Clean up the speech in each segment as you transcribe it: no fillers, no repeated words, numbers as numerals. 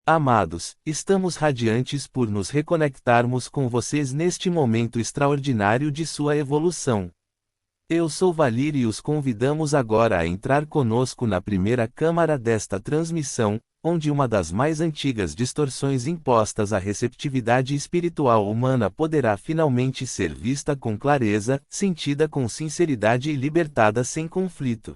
Amados, estamos radiantes por nos reconectarmos com vocês neste momento extraordinário de sua evolução. Eu sou Valir e os convidamos agora a entrar conosco na primeira câmara desta transmissão, onde uma das mais antigas distorções impostas à receptividade espiritual humana poderá finalmente ser vista com clareza, sentida com sinceridade e libertada sem conflito.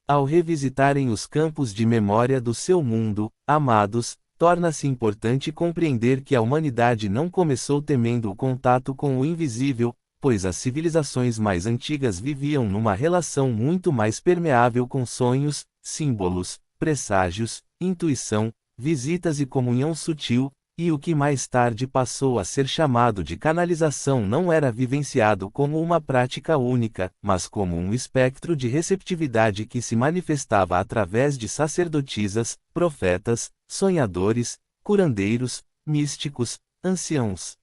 Ao revisitarem os campos de memória do seu mundo, amados, torna-se importante compreender que a humanidade não começou temendo o contato com o invisível, pois as civilizações mais antigas viviam numa relação muito mais permeável com sonhos, símbolos, presságios, intuição, visitas e comunhão sutil, e o que mais tarde passou a ser chamado de canalização não era vivenciado como uma prática única, mas como um espectro de receptividade que se manifestava através de sacerdotisas, profetas, sonhadores, curandeiros, místicos, anciãos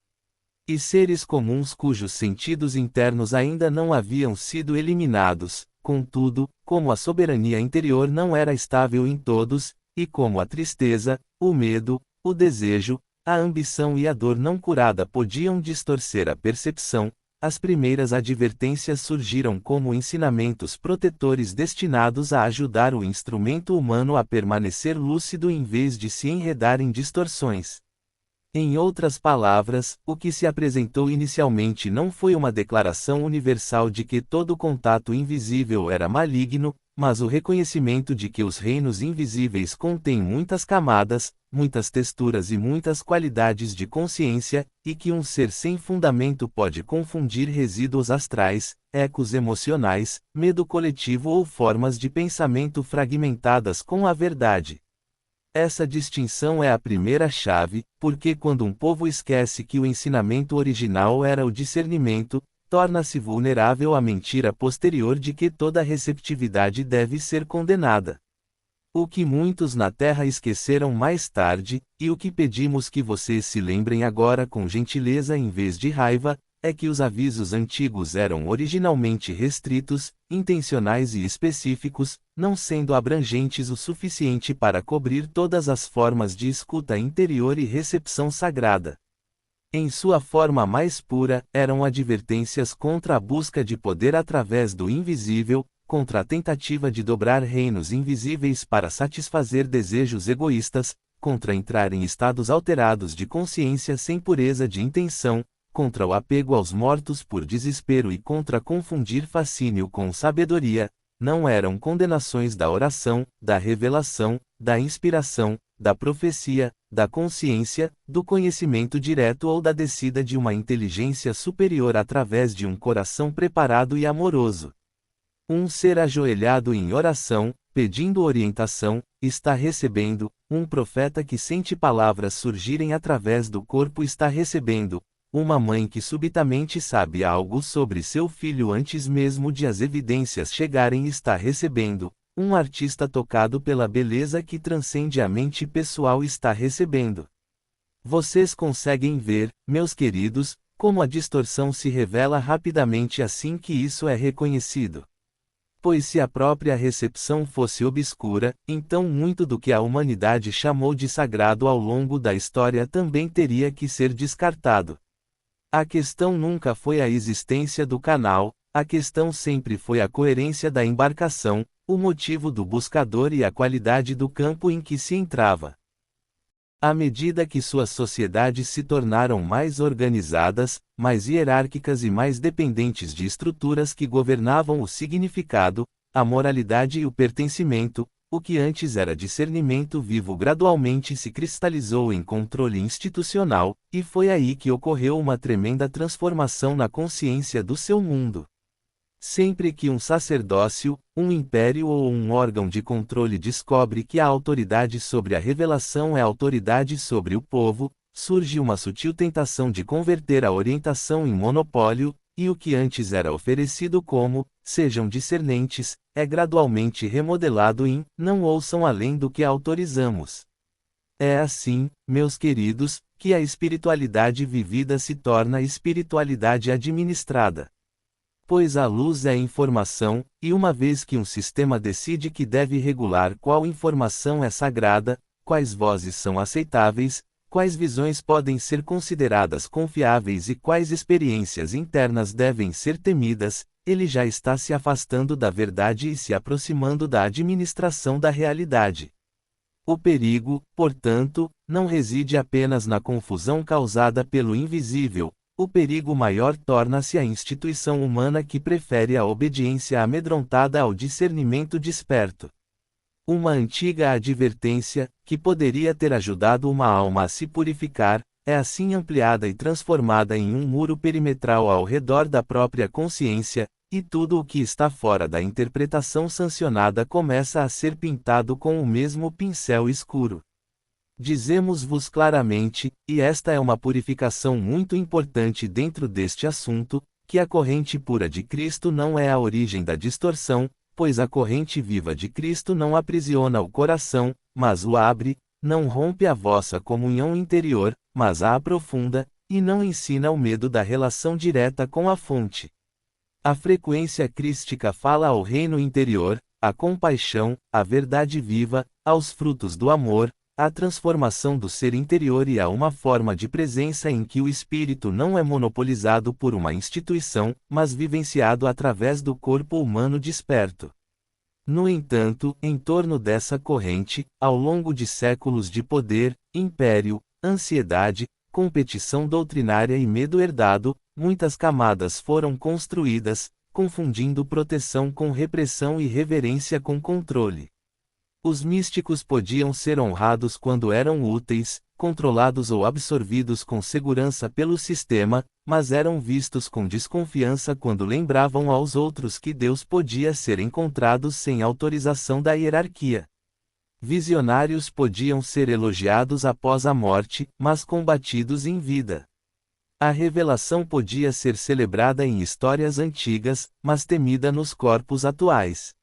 e seres comuns cujos sentidos internos ainda não haviam sido eliminados. Contudo, como a soberania interior não era estável em todos, e como a tristeza, o medo, o desejo, a ambição e a dor não curada podiam distorcer a percepção, as primeiras advertências surgiram como ensinamentos protetores destinados a ajudar o instrumento humano a permanecer lúcido em vez de se enredar em distorções. Em outras palavras, o que se apresentou inicialmente não foi uma declaração universal de que todo contato invisível era maligno, mas o reconhecimento de que os reinos invisíveis contêm muitas camadas, muitas texturas e muitas qualidades de consciência, e que um ser sem fundamento pode confundir resíduos astrais, ecos emocionais, medo coletivo ou formas de pensamento fragmentadas com a verdade. Essa distinção é a primeira chave, porque quando um povo esquece que o ensinamento original era o discernimento, torna-se vulnerável à mentira posterior de que toda receptividade deve ser condenada. O que muitos na Terra esqueceram mais tarde, e o que pedimos que vocês se lembrem agora com gentileza em vez de raiva, é que os avisos antigos eram originalmente restritos, intencionais e específicos, não sendo abrangentes o suficiente para cobrir todas as formas de escuta interior e recepção sagrada. Em sua forma mais pura, eram advertências contra a busca de poder através do invisível, contra a tentativa de dobrar reinos invisíveis para satisfazer desejos egoístas, contra entrar em estados alterados de consciência sem pureza de intenção, contra o apego aos mortos por desespero e contra confundir fascínio com sabedoria. Não eram condenações da oração, da revelação, da inspiração, da profecia, da consciência, do conhecimento direto ou da descida de uma inteligência superior através de um coração preparado e amoroso. Um ser ajoelhado em oração, pedindo orientação, está recebendo. Um profeta que sente palavras surgirem através do corpo está recebendo. Uma mãe que subitamente sabe algo sobre seu filho antes mesmo de as evidências chegarem está recebendo. Um artista tocado pela beleza que transcende a mente pessoal está recebendo. Vocês conseguem ver, meus queridos, como a distorção se revela rapidamente assim que isso é reconhecido. Pois se a própria recepção fosse obscura, então muito do que a humanidade chamou de sagrado ao longo da história também teria que ser descartado. A questão nunca foi a existência do canal, a questão sempre foi a coerência da embarcação, o motivo do buscador e a qualidade do campo em que se entrava. À medida que suas sociedades se tornaram mais organizadas, mais hierárquicas e mais dependentes de estruturas que governavam o significado, a moralidade e o pertencimento, o que antes era discernimento vivo gradualmente se cristalizou em controle institucional, e foi aí que ocorreu uma tremenda transformação na consciência do seu mundo. Sempre que um sacerdócio, um império ou um órgão de controle descobre que a autoridade sobre a revelação é autoridade sobre o povo, surge uma sutil tentação de converter a orientação em monopólio, e o que antes era oferecido como, sejam discernentes, é gradualmente remodelado em, não ouçam além do que autorizamos. É assim, meus queridos, que a espiritualidade vivida se torna espiritualidade administrada. Pois a luz é informação, e uma vez que um sistema decide que deve regular qual informação é sagrada, quais vozes são aceitáveis, quais visões podem ser consideradas confiáveis e quais experiências internas devem ser temidas, ele já está se afastando da verdade e se aproximando da administração da realidade. O perigo, portanto, não reside apenas na confusão causada pelo invisível. O perigo maior torna-se a instituição humana que prefere a obediência amedrontada ao discernimento desperto. Uma antiga advertência, que poderia ter ajudado uma alma a se purificar, é assim ampliada e transformada em um muro perimetral ao redor da própria consciência, e tudo o que está fora da interpretação sancionada começa a ser pintado com o mesmo pincel escuro. Dizemos-vos claramente, e esta é uma purificação muito importante dentro deste assunto, que a corrente pura de Cristo não é a origem da distorção, pois a corrente viva de Cristo não aprisiona o coração, mas o abre, não rompe a vossa comunhão interior, mas a aprofunda, e não ensina o medo da relação direta com a fonte. A frequência crística fala ao reino interior, à compaixão, à verdade viva, aos frutos do amor, à transformação do ser interior e a uma forma de presença em que o espírito não é monopolizado por uma instituição, mas vivenciado através do corpo humano desperto. No entanto, em torno dessa corrente, ao longo de séculos de poder, império, ansiedade, competição doutrinária e medo herdado, muitas camadas foram construídas, confundindo proteção com repressão e reverência com controle. Os místicos podiam ser honrados quando eram úteis, controlados ou absorvidos com segurança pelo sistema, mas eram vistos com desconfiança quando lembravam aos outros que Deus podia ser encontrado sem autorização da hierarquia. Visionários podiam ser elogiados após a morte, mas combatidos em vida. A revelação podia ser celebrada em histórias antigas, mas temida nos corpos atuais.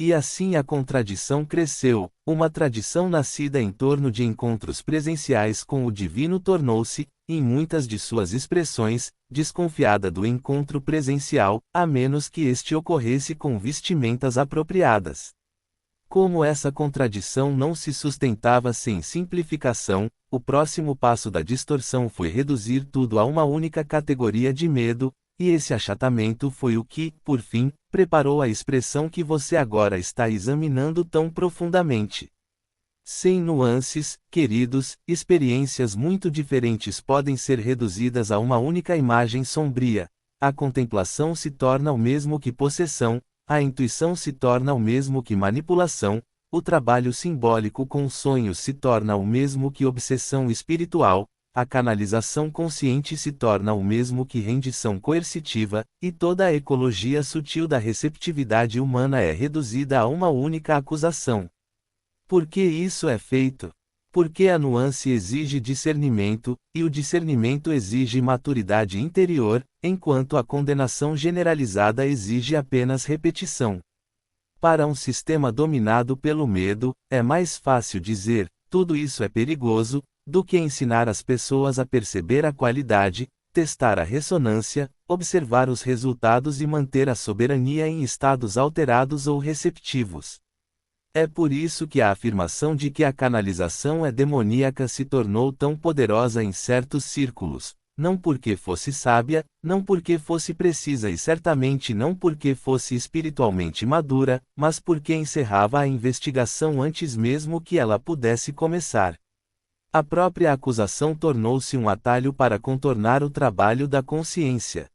E assim a contradição cresceu, uma tradição nascida em torno de encontros presenciais com o divino tornou-se, em muitas de suas expressões, desconfiada do encontro presencial, a menos que este ocorresse com vestimentas apropriadas. Como essa contradição não se sustentava sem simplificação, o próximo passo da distorção foi reduzir tudo a uma única categoria de medo, e esse achatamento foi o que, por fim, preparou a expressão que você agora está examinando tão profundamente. Sem nuances, queridos, experiências muito diferentes podem ser reduzidas a uma única imagem sombria. A contemplação se torna o mesmo que possessão, a intuição se torna o mesmo que manipulação, o trabalho simbólico com sonhos se torna o mesmo que obsessão espiritual, a canalização consciente se torna o mesmo que rendição coercitiva, e toda a ecologia sutil da receptividade humana é reduzida a uma única acusação. Por que isso é feito? Porque a nuance exige discernimento, e o discernimento exige maturidade interior, enquanto a condenação generalizada exige apenas repetição. Para um sistema dominado pelo medo, é mais fácil dizer, tudo isso é perigoso, do que ensinar as pessoas a perceber a qualidade, testar a ressonância, observar os resultados e manter a soberania em estados alterados ou receptivos. É por isso que a afirmação de que a canalização é demoníaca se tornou tão poderosa em certos círculos, não porque fosse sábia, não porque fosse precisa e certamente não porque fosse espiritualmente madura, mas porque encerrava a investigação antes mesmo que ela pudesse começar. A própria acusação tornou-se um atalho para contornar o trabalho da consciência.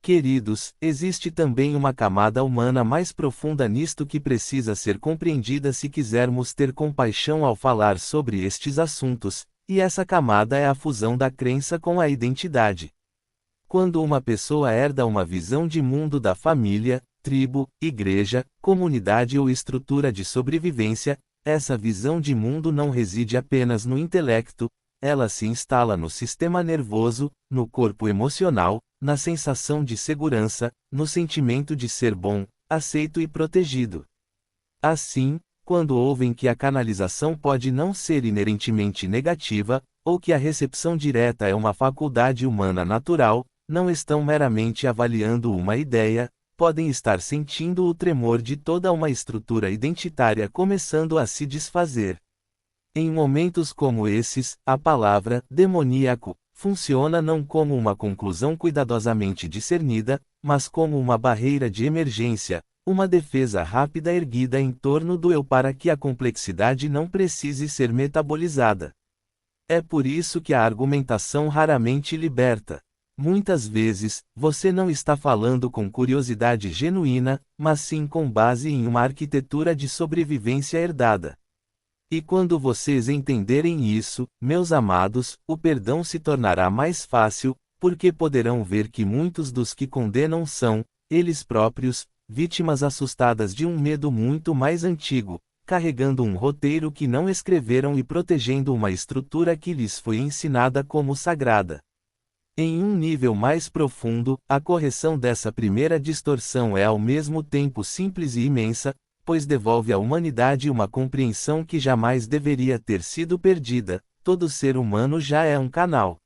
Queridos, existe também uma camada humana mais profunda nisto que precisa ser compreendida se quisermos ter compaixão ao falar sobre estes assuntos, e essa camada é a fusão da crença com a identidade. Quando uma pessoa herda uma visão de mundo da família, tribo, igreja, comunidade ou estrutura de sobrevivência, essa visão de mundo não reside apenas no intelecto, ela se instala no sistema nervoso, no corpo emocional, na sensação de segurança, no sentimento de ser bom, aceito e protegido. Assim, quando ouvem que a canalização pode não ser inerentemente negativa, ou que a recepção direta é uma faculdade humana natural, não estão meramente avaliando uma ideia, podem estar sentindo o tremor de toda uma estrutura identitária começando a se desfazer. Em momentos como esses, a palavra demoníaco funciona não como uma conclusão cuidadosamente discernida, mas como uma barreira de emergência, uma defesa rápida erguida em torno do eu para que a complexidade não precise ser metabolizada. É por isso que a argumentação raramente liberta. Muitas vezes, você não está falando com curiosidade genuína, mas sim com base em uma arquitetura de sobrevivência herdada. E quando vocês entenderem isso, meus amados, o perdão se tornará mais fácil, porque poderão ver que muitos dos que condenam são, eles próprios, vítimas assustadas de um medo muito mais antigo, carregando um roteiro que não escreveram e protegendo uma estrutura que lhes foi ensinada como sagrada. Em um nível mais profundo, a correção dessa primeira distorção é ao mesmo tempo simples e imensa, pois devolve à humanidade uma compreensão que jamais deveria ter sido perdida: todo ser humano já é um canal.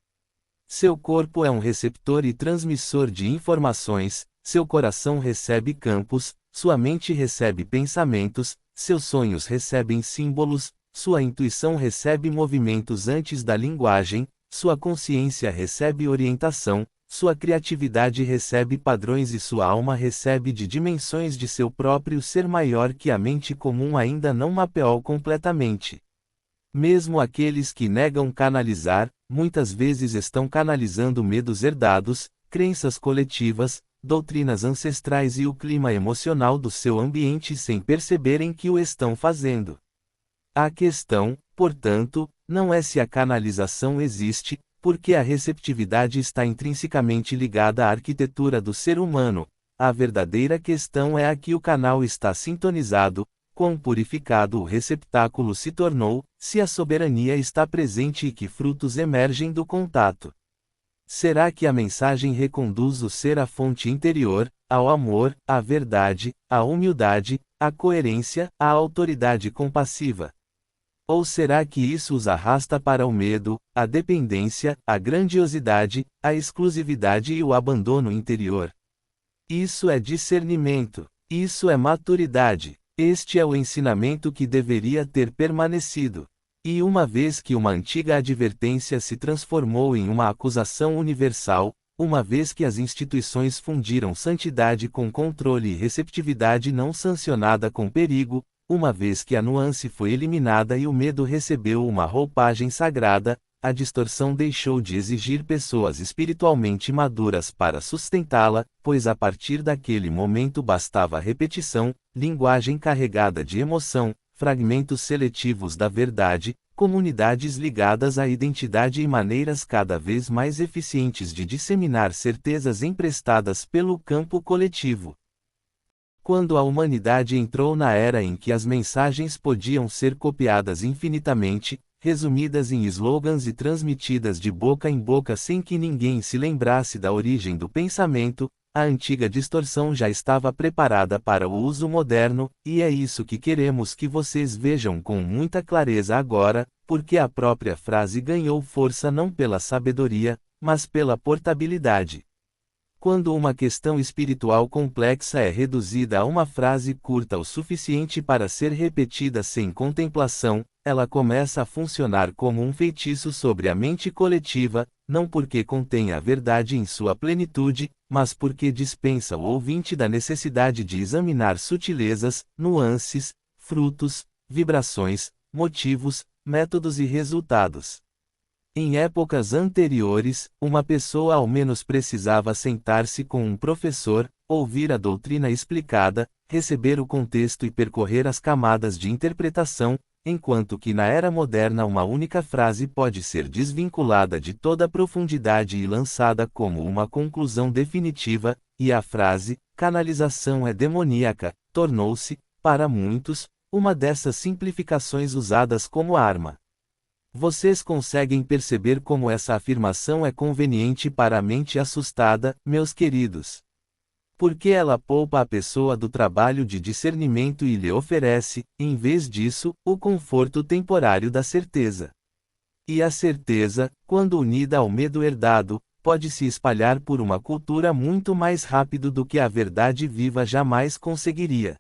Seu corpo é um receptor e transmissor de informações, seu coração recebe campos, sua mente recebe pensamentos, seus sonhos recebem símbolos, sua intuição recebe movimentos antes da linguagem, sua consciência recebe orientação, sua criatividade recebe padrões e sua alma recebe de dimensões de seu próprio ser maior que a mente comum ainda não mapeou completamente. Mesmo aqueles que negam canalizar, muitas vezes estão canalizando medos herdados, crenças coletivas, doutrinas ancestrais e o clima emocional do seu ambiente sem perceberem que o estão fazendo. A questão, portanto, não é se a canalização existe, porque a receptividade está intrinsecamente ligada à arquitetura do ser humano. A verdadeira questão é a que o canal está sintonizado, quão purificado o receptáculo se tornou, se a soberania está presente e que frutos emergem do contato. Será que a mensagem reconduz o ser à fonte interior, ao amor, à verdade, à humildade, à coerência, à autoridade compassiva? Ou será que isso os arrasta para o medo, a dependência, a grandiosidade, a exclusividade e o abandono interior? Isso é discernimento. Isso é maturidade. Este é o ensinamento que deveria ter permanecido. E uma vez que uma antiga advertência se transformou em uma acusação universal, uma vez que as instituições fundiram santidade com controle e receptividade não sancionada com perigo, uma vez que a nuance foi eliminada e o medo recebeu uma roupagem sagrada, a distorção deixou de exigir pessoas espiritualmente maduras para sustentá-la, pois a partir daquele momento bastava repetição, linguagem carregada de emoção, fragmentos seletivos da verdade, comunidades ligadas à identidade e maneiras cada vez mais eficientes de disseminar certezas emprestadas pelo campo coletivo. Quando a humanidade entrou na era em que as mensagens podiam ser copiadas infinitamente, resumidas em slogans e transmitidas de boca em boca sem que ninguém se lembrasse da origem do pensamento, a antiga distorção já estava preparada para o uso moderno, e é isso que queremos que vocês vejam com muita clareza agora, porque a própria frase ganhou força não pela sabedoria, mas pela portabilidade. Quando uma questão espiritual complexa é reduzida a uma frase curta o suficiente para ser repetida sem contemplação, ela começa a funcionar como um feitiço sobre a mente coletiva, não porque contém a verdade em sua plenitude, mas porque dispensa o ouvinte da necessidade de examinar sutilezas, nuances, frutos, vibrações, motivos, métodos e resultados. Em épocas anteriores, uma pessoa ao menos precisava sentar-se com um professor, ouvir a doutrina explicada, receber o contexto e percorrer as camadas de interpretação, enquanto que na era moderna uma única frase pode ser desvinculada de toda a profundidade e lançada como uma conclusão definitiva, e a frase, canalização é demoníaca, tornou-se, para muitos, uma dessas simplificações usadas como arma. Vocês conseguem perceber como essa afirmação é conveniente para a mente assustada, meus queridos? Porque ela poupa a pessoa do trabalho de discernimento e lhe oferece, em vez disso, o conforto temporário da certeza. E a certeza, quando unida ao medo herdado, pode se espalhar por uma cultura muito mais rápido do que a verdade viva jamais conseguiria.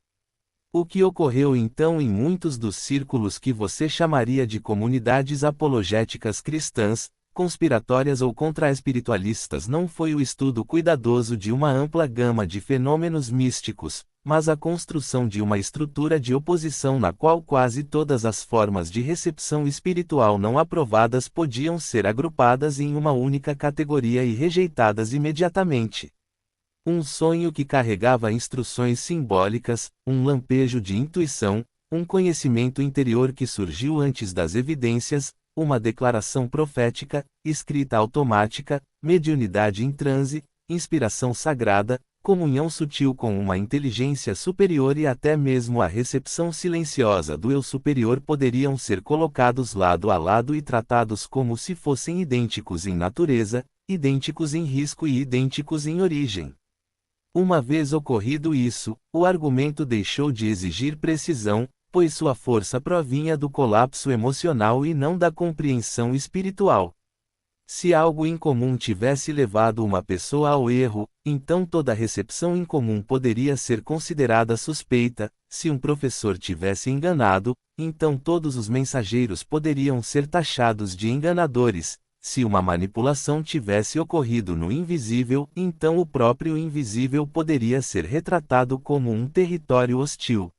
O que ocorreu então em muitos dos círculos que você chamaria de comunidades apologéticas cristãs, conspiratórias ou contra-espiritualistas não foi o estudo cuidadoso de uma ampla gama de fenômenos místicos, mas a construção de uma estrutura de oposição na qual quase todas as formas de recepção espiritual não aprovadas podiam ser agrupadas em uma única categoria e rejeitadas imediatamente. Um sonho que carregava instruções simbólicas, um lampejo de intuição, um conhecimento interior que surgiu antes das evidências, uma declaração profética, escrita automática, mediunidade em transe, inspiração sagrada, comunhão sutil com uma inteligência superior e até mesmo a recepção silenciosa do eu superior poderiam ser colocados lado a lado e tratados como se fossem idênticos em natureza, idênticos em risco e idênticos em origem. Uma vez ocorrido isso, o argumento deixou de exigir precisão, pois sua força provinha do colapso emocional e não da compreensão espiritual. Se algo incomum tivesse levado uma pessoa ao erro, então toda recepção incomum poderia ser considerada suspeita. Se um professor tivesse enganado, então todos os mensageiros poderiam ser taxados de enganadores. Se uma manipulação tivesse ocorrido no invisível, então o próprio invisível poderia ser retratado como um território hostil.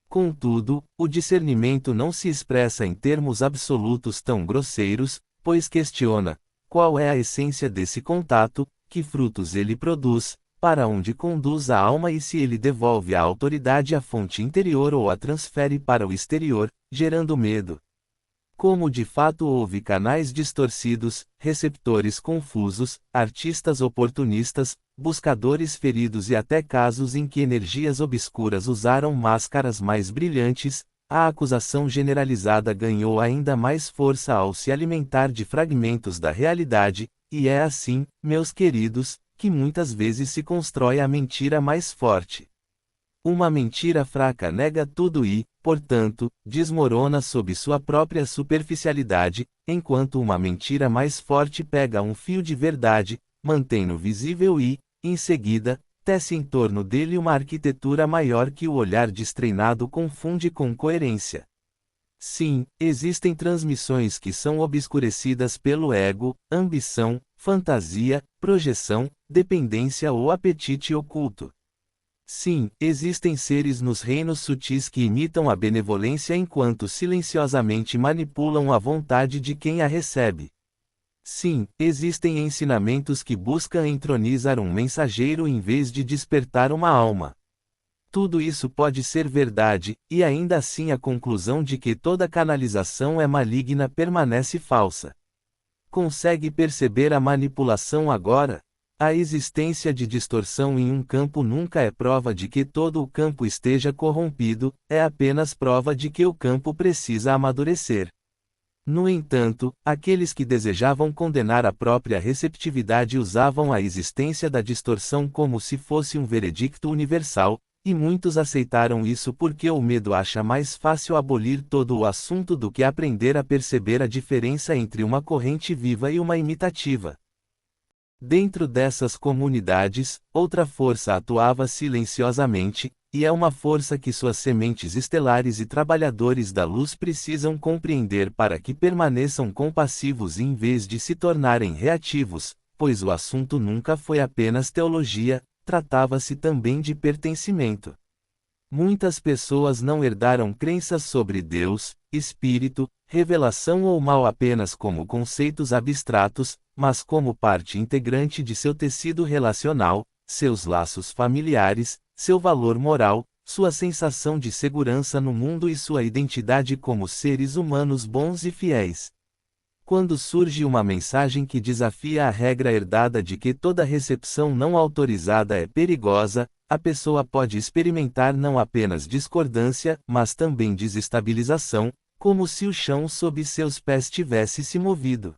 Contudo, o discernimento não se expressa em termos absolutos tão grosseiros, pois questiona: qual é a essência desse contato, que frutos ele produz, para onde conduz a alma e se ele devolve a autoridade à fonte interior ou a transfere para o exterior, gerando medo. Como de fato houve canais distorcidos, receptores confusos, artistas oportunistas, buscadores feridos e até casos em que energias obscuras usaram máscaras mais brilhantes, a acusação generalizada ganhou ainda mais força ao se alimentar de fragmentos da realidade, e é assim, meus queridos, que muitas vezes se constrói a mentira mais forte. Uma mentira fraca nega tudo e, portanto, desmorona sob sua própria superficialidade, enquanto uma mentira mais forte pega um fio de verdade, mantém-no visível e, em seguida, tece em torno dele uma arquitetura maior que o olhar destreinado confunde com coerência. Sim, existem transmissões que são obscurecidas pelo ego, ambição, fantasia, projeção, dependência ou apetite oculto. Sim, existem seres nos reinos sutis que imitam a benevolência enquanto silenciosamente manipulam a vontade de quem a recebe. Sim, existem ensinamentos que buscam entronizar um mensageiro em vez de despertar uma alma. Tudo isso pode ser verdade, e ainda assim a conclusão de que toda canalização é maligna permanece falsa. Consegue perceber a manipulação agora? A existência de distorção em um campo nunca é prova de que todo o campo esteja corrompido, é apenas prova de que o campo precisa amadurecer. No entanto, aqueles que desejavam condenar a própria receptividade usavam a existência da distorção como se fosse um veredicto universal, e muitos aceitaram isso porque o medo acha mais fácil abolir todo o assunto do que aprender a perceber a diferença entre uma corrente viva e uma imitativa. Dentro dessas comunidades, outra força atuava silenciosamente, e é uma força que suas sementes estelares e trabalhadores da luz precisam compreender para que permaneçam compassivos em vez de se tornarem reativos, pois o assunto nunca foi apenas teologia, tratava-se também de pertencimento. Muitas pessoas não herdaram crenças sobre Deus, Espírito, revelação ou mal apenas como conceitos abstratos, mas como parte integrante de seu tecido relacional, seus laços familiares, seu valor moral, sua sensação de segurança no mundo e sua identidade como seres humanos bons e fiéis. Quando surge uma mensagem que desafia a regra herdada de que toda recepção não autorizada é perigosa, a pessoa pode experimentar não apenas discordância, mas também desestabilização, como se o chão sob seus pés tivesse se movido.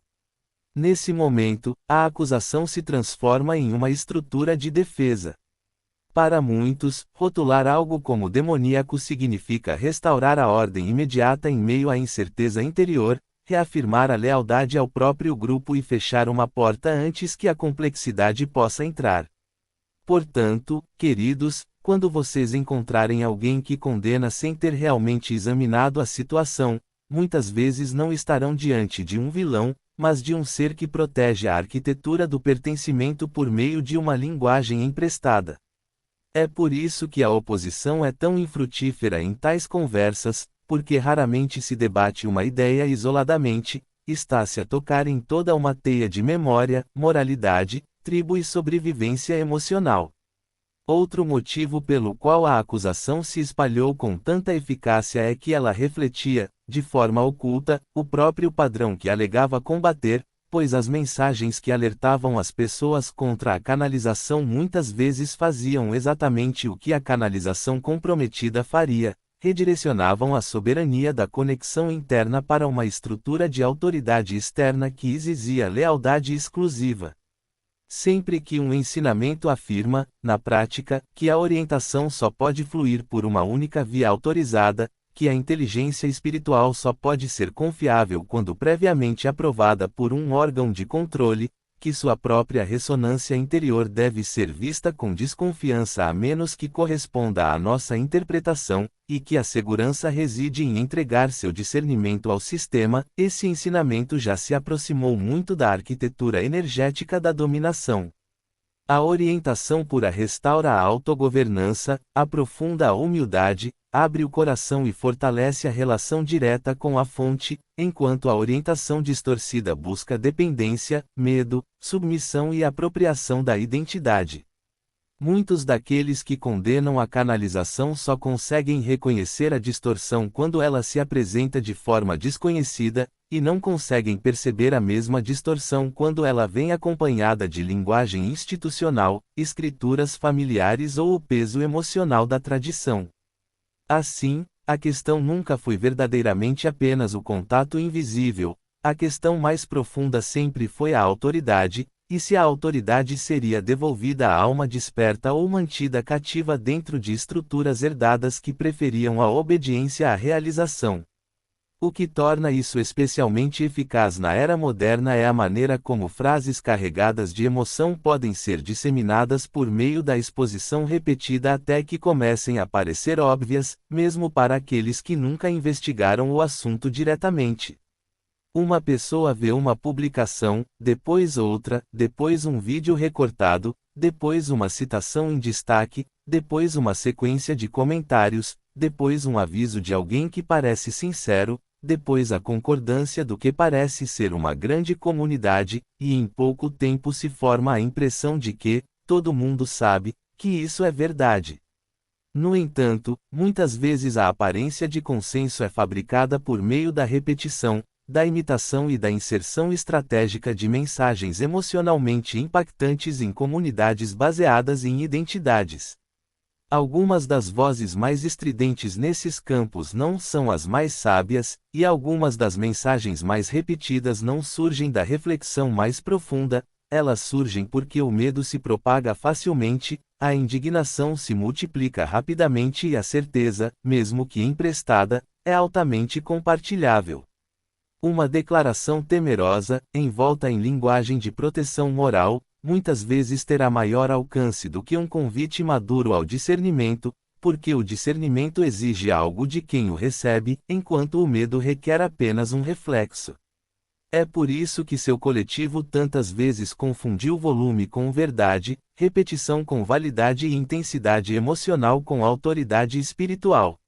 Nesse momento, a acusação se transforma em uma estrutura de defesa. Para muitos, rotular algo como demoníaco significa restaurar a ordem imediata em meio à incerteza interior, reafirmar a lealdade ao próprio grupo e fechar uma porta antes que a complexidade possa entrar. Portanto, queridos, quando vocês encontrarem alguém que condena sem ter realmente examinado a situação, muitas vezes não estarão diante de um vilão, mas de um ser que protege a arquitetura do pertencimento por meio de uma linguagem emprestada. É por isso que a oposição é tão infrutífera em tais conversas, porque raramente se debate uma ideia isoladamente, está-se a tocar em toda uma teia de memória, moralidade, tribo e sobrevivência emocional. Outro motivo pelo qual a acusação se espalhou com tanta eficácia é que ela refletia, de forma oculta, o próprio padrão que alegava combater, pois as mensagens que alertavam as pessoas contra a canalização muitas vezes faziam exatamente o que a canalização comprometida faria, redirecionavam a soberania da conexão interna para uma estrutura de autoridade externa que exigia lealdade exclusiva. Sempre que um ensinamento afirma, na prática, que a orientação só pode fluir por uma única via autorizada, que a inteligência espiritual só pode ser confiável quando previamente aprovada por um órgão de controle, que sua própria ressonância interior deve ser vista com desconfiança a menos que corresponda à nossa interpretação, e que a segurança reside em entregar seu discernimento ao sistema, esse ensinamento já se aproximou muito da arquitetura energética da dominação. A orientação pura restaura a autogovernança, aprofunda a humildade, abre o coração e fortalece a relação direta com a fonte, enquanto a orientação distorcida busca dependência, medo, submissão e apropriação da identidade. Muitos daqueles que condenam a canalização só conseguem reconhecer a distorção quando ela se apresenta de forma desconhecida, e não conseguem perceber a mesma distorção quando ela vem acompanhada de linguagem institucional, escrituras familiares ou o peso emocional da tradição. Assim, a questão nunca foi verdadeiramente apenas o contato invisível, a questão mais profunda sempre foi a autoridade, e se a autoridade seria devolvida à alma desperta ou mantida cativa dentro de estruturas herdadas que preferiam a obediência à realização. O que torna isso especialmente eficaz na era moderna é a maneira como frases carregadas de emoção podem ser disseminadas por meio da exposição repetida até que comecem a parecer óbvias, mesmo para aqueles que nunca investigaram o assunto diretamente. Uma pessoa vê uma publicação, depois outra, depois um vídeo recortado, depois uma citação em destaque, depois uma sequência de comentários, depois um aviso de alguém que parece sincero, depois a concordância do que parece ser uma grande comunidade, e em pouco tempo se forma a impressão de que, todo mundo sabe, que isso é verdade. No entanto, muitas vezes a aparência de consenso é fabricada por meio da repetição, da imitação e da inserção estratégica de mensagens emocionalmente impactantes em comunidades baseadas em identidades. Algumas das vozes mais estridentes nesses campos não são as mais sábias, e algumas das mensagens mais repetidas não surgem da reflexão mais profunda, elas surgem porque o medo se propaga facilmente, a indignação se multiplica rapidamente e a certeza, mesmo que emprestada, é altamente compartilhável. Uma declaração temerosa, envolta em linguagem de proteção moral, muitas vezes terá maior alcance do que um convite maduro ao discernimento, porque o discernimento exige algo de quem o recebe, enquanto o medo requer apenas um reflexo. É por isso que seu coletivo tantas vezes confundiu volume com verdade, repetição com validade e intensidade emocional com autoridade espiritual.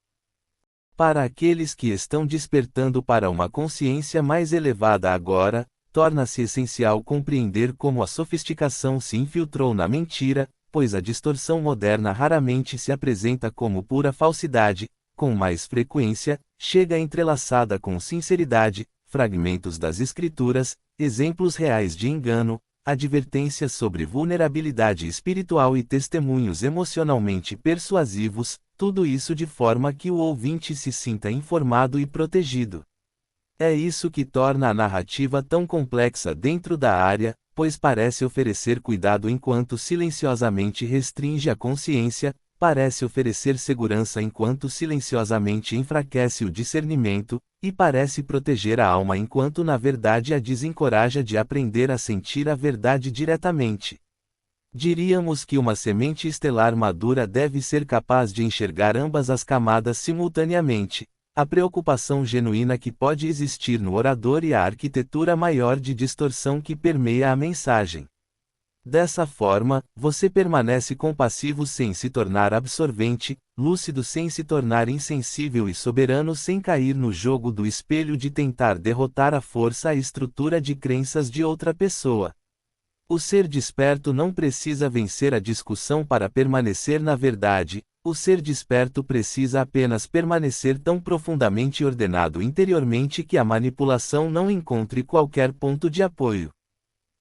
Para aqueles que estão despertando para uma consciência mais elevada agora, torna-se essencial compreender como a sofisticação se infiltrou na mentira, pois a distorção moderna raramente se apresenta como pura falsidade, com mais frequência, chega entrelaçada com sinceridade, fragmentos das escrituras, exemplos reais de engano, advertências sobre vulnerabilidade espiritual e testemunhos emocionalmente persuasivos, tudo isso de forma que o ouvinte se sinta informado e protegido. É isso que torna a narrativa tão complexa dentro da área, pois parece oferecer cuidado enquanto silenciosamente restringe a consciência, parece oferecer segurança enquanto silenciosamente enfraquece o discernimento, e parece proteger a alma enquanto na verdade a desencoraja de aprender a sentir a verdade diretamente. Diríamos que uma semente estelar madura deve ser capaz de enxergar ambas as camadas simultaneamente, a preocupação genuína que pode existir no orador e a arquitetura maior de distorção que permeia a mensagem. Dessa forma, você permanece compassivo sem se tornar absorvente, lúcido sem se tornar insensível e soberano sem cair no jogo do espelho de tentar derrotar a força e estrutura de crenças de outra pessoa. O ser desperto não precisa vencer a discussão para permanecer na verdade, o ser desperto precisa apenas permanecer tão profundamente ordenado interiormente que a manipulação não encontre qualquer ponto de apoio.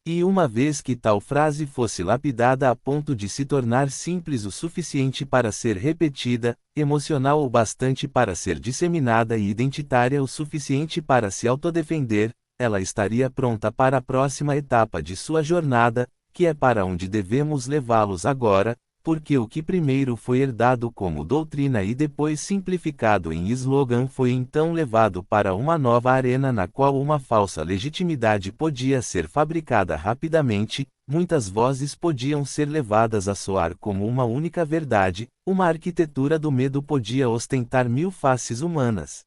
E uma vez que tal frase fosse lapidada a ponto de se tornar simples o suficiente para ser repetida, emocional o bastante para ser disseminada e identitária o suficiente para se autodefender, ela estaria pronta para a próxima etapa de sua jornada, que é para onde devemos levá-los agora, porque o que primeiro foi herdado como doutrina e depois simplificado em slogan foi então levado para uma nova arena na qual uma falsa legitimidade podia ser fabricada rapidamente, muitas vozes podiam ser levadas a soar como uma única verdade, uma arquitetura do medo podia ostentar 1000 faces humanas.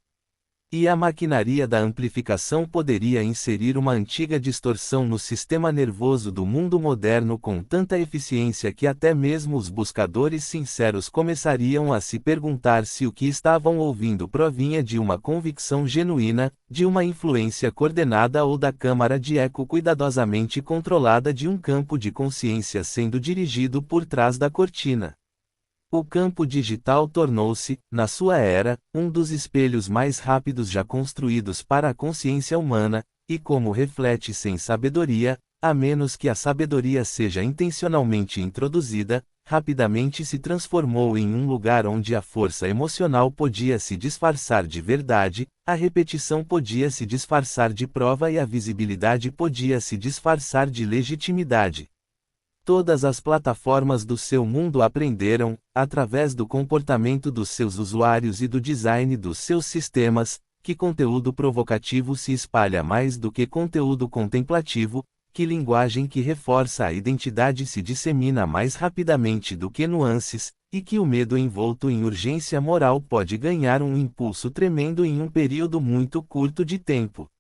E a maquinaria da amplificação poderia inserir uma antiga distorção no sistema nervoso do mundo moderno com tanta eficiência que até mesmo os buscadores sinceros começariam a se perguntar se o que estavam ouvindo provinha de uma convicção genuína, de uma influência coordenada ou da câmara de eco cuidadosamente controlada de um campo de consciência sendo dirigido por trás da cortina. O campo digital tornou-se, na sua era, um dos espelhos mais rápidos já construídos para a consciência humana, e como reflete sem sabedoria, a menos que a sabedoria seja intencionalmente introduzida, rapidamente se transformou em um lugar onde a força emocional podia se disfarçar de verdade, a repetição podia se disfarçar de prova e a visibilidade podia se disfarçar de legitimidade. Todas as plataformas do seu mundo aprenderam, através do comportamento dos seus usuários e do design dos seus sistemas, que conteúdo provocativo se espalha mais do que conteúdo contemplativo, que linguagem que reforça a identidade se dissemina mais rapidamente do que nuances, e que o medo envolto em urgência moral pode ganhar um impulso tremendo em um período muito curto de tempo.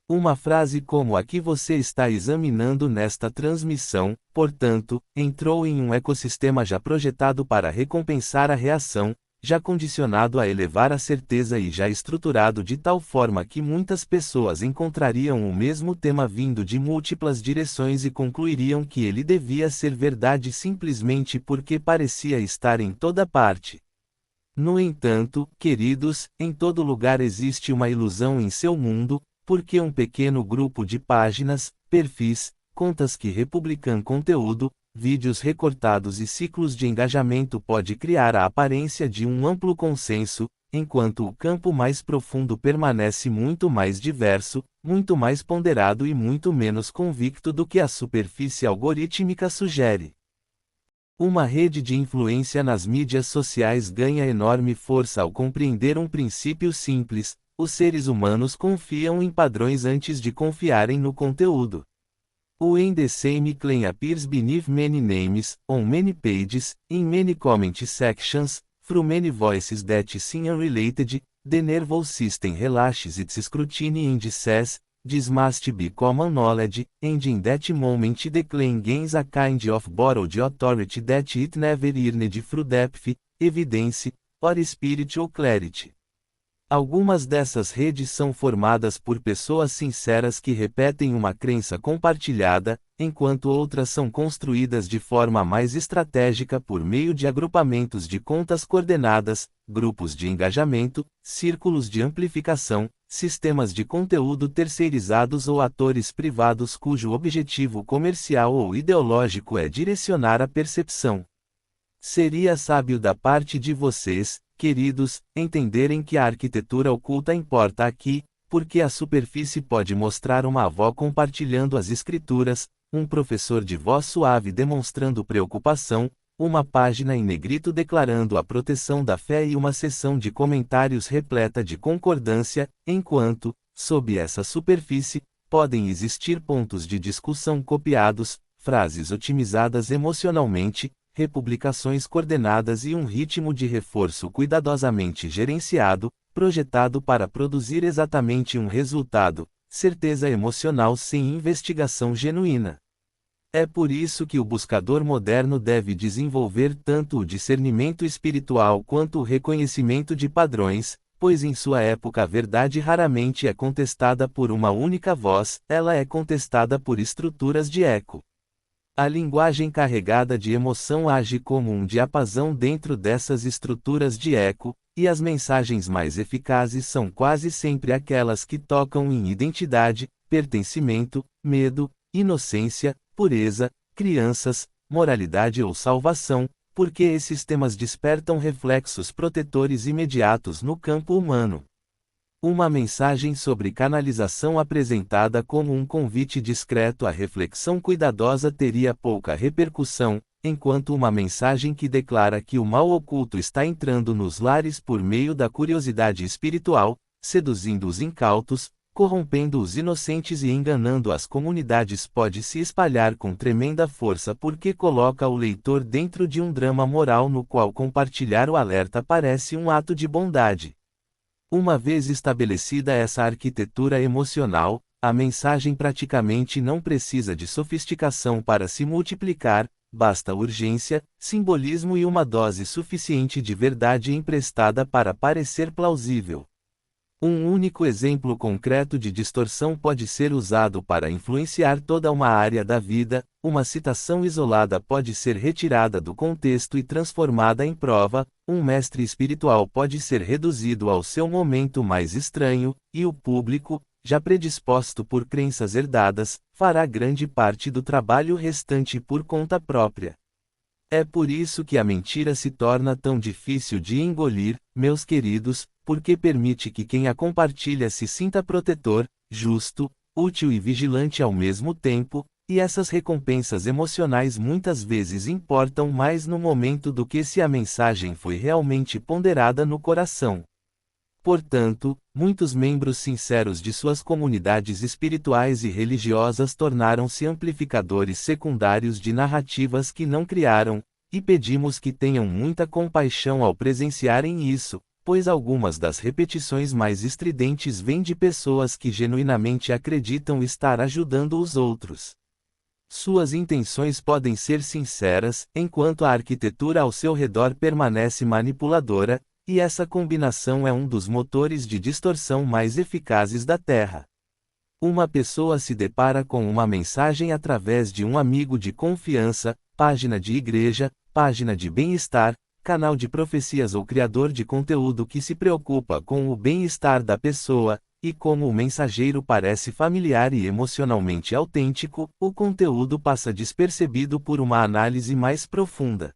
Uma frase como a que você está examinando nesta transmissão, portanto, entrou em um ecossistema já projetado para recompensar a reação, já condicionado a elevar a certeza e já estruturado de tal forma que muitas pessoas encontrariam o mesmo tema vindo de múltiplas direções e concluiriam que ele devia ser verdade simplesmente porque parecia estar em toda parte. No entanto, queridos, em todo lugar existe uma ilusão em seu mundo, porque um pequeno grupo de páginas, perfis, contas que republicam conteúdo, vídeos recortados e ciclos de engajamento pode criar a aparência de um amplo consenso, enquanto o campo mais profundo permanece muito mais diverso, muito mais ponderado e muito menos convicto do que a superfície algorítmica sugere. Uma rede de influência nas mídias sociais ganha enorme força ao compreender um princípio simples: os seres humanos confiam em padrões antes de confiarem no conteúdo. When the same claim appears beneath many names, on many pages, in many comment sections, through many voices that seem unrelated, the nervous system relaxes its scrutiny and says, this must be common knowledge, and in that moment the claim gains a kind of borrowed authority that it never earned through depth, evidence, or spiritual clarity. Algumas dessas redes são formadas por pessoas sinceras que repetem uma crença compartilhada, enquanto outras são construídas de forma mais estratégica por meio de agrupamentos de contas coordenadas, grupos de engajamento, círculos de amplificação, sistemas de conteúdo terceirizados ou atores privados cujo objetivo comercial ou ideológico é direcionar a percepção. Seria sábio da parte de vocês, queridos, entenderem que a arquitetura oculta importa aqui, porque a superfície pode mostrar uma avó compartilhando as escrituras, um professor de voz suave demonstrando preocupação, uma página em negrito declarando a proteção da fé e uma seção de comentários repleta de concordância, enquanto, sob essa superfície, podem existir pontos de discussão copiados, frases otimizadas emocionalmente, republicações coordenadas e um ritmo de reforço cuidadosamente gerenciado, projetado para produzir exatamente um resultado, certeza emocional sem investigação genuína. É por isso que o buscador moderno deve desenvolver tanto o discernimento espiritual quanto o reconhecimento de padrões, pois em sua época a verdade raramente é contestada por uma única voz, ela é contestada por estruturas de eco. A linguagem carregada de emoção age como um diapasão dentro dessas estruturas de eco, e as mensagens mais eficazes são quase sempre aquelas que tocam em identidade, pertencimento, medo, inocência, pureza, crianças, moralidade ou salvação, porque esses temas despertam reflexos protetores imediatos no campo humano. Uma mensagem sobre canalização apresentada como um convite discreto à reflexão cuidadosa teria pouca repercussão, enquanto uma mensagem que declara que o mal oculto está entrando nos lares por meio da curiosidade espiritual, seduzindo os incautos, corrompendo os inocentes e enganando as comunidades pode se espalhar com tremenda força porque coloca o leitor dentro de um drama moral no qual compartilhar o alerta parece um ato de bondade. Uma vez estabelecida essa arquitetura emocional, a mensagem praticamente não precisa de sofisticação para se multiplicar, basta urgência, simbolismo e uma dose suficiente de verdade emprestada para parecer plausível. Um único exemplo concreto de distorção pode ser usado para influenciar toda uma área da vida, uma citação isolada pode ser retirada do contexto e transformada em prova, um mestre espiritual pode ser reduzido ao seu momento mais estranho, e o público, já predisposto por crenças herdadas, fará grande parte do trabalho restante por conta própria. É por isso que a mentira se torna tão difícil de engolir, meus queridos, porque permite que quem a compartilha se sinta protetor, justo, útil e vigilante ao mesmo tempo, e essas recompensas emocionais muitas vezes importam mais no momento do que se a mensagem foi realmente ponderada no coração. Portanto, muitos membros sinceros de suas comunidades espirituais e religiosas tornaram-se amplificadores secundários de narrativas que não criaram, e pedimos que tenham muita compaixão ao presenciarem isso, pois algumas das repetições mais estridentes vêm de pessoas que genuinamente acreditam estar ajudando os outros. Suas intenções podem ser sinceras, enquanto a arquitetura ao seu redor permanece manipuladora, e essa combinação é um dos motores de distorção mais eficazes da Terra. Uma pessoa se depara com uma mensagem através de um amigo de confiança, página de igreja, página de bem-estar, canal de profecias ou criador de conteúdo que se preocupa com o bem-estar da pessoa, e como o mensageiro parece familiar e emocionalmente autêntico, o conteúdo passa despercebido por uma análise mais profunda.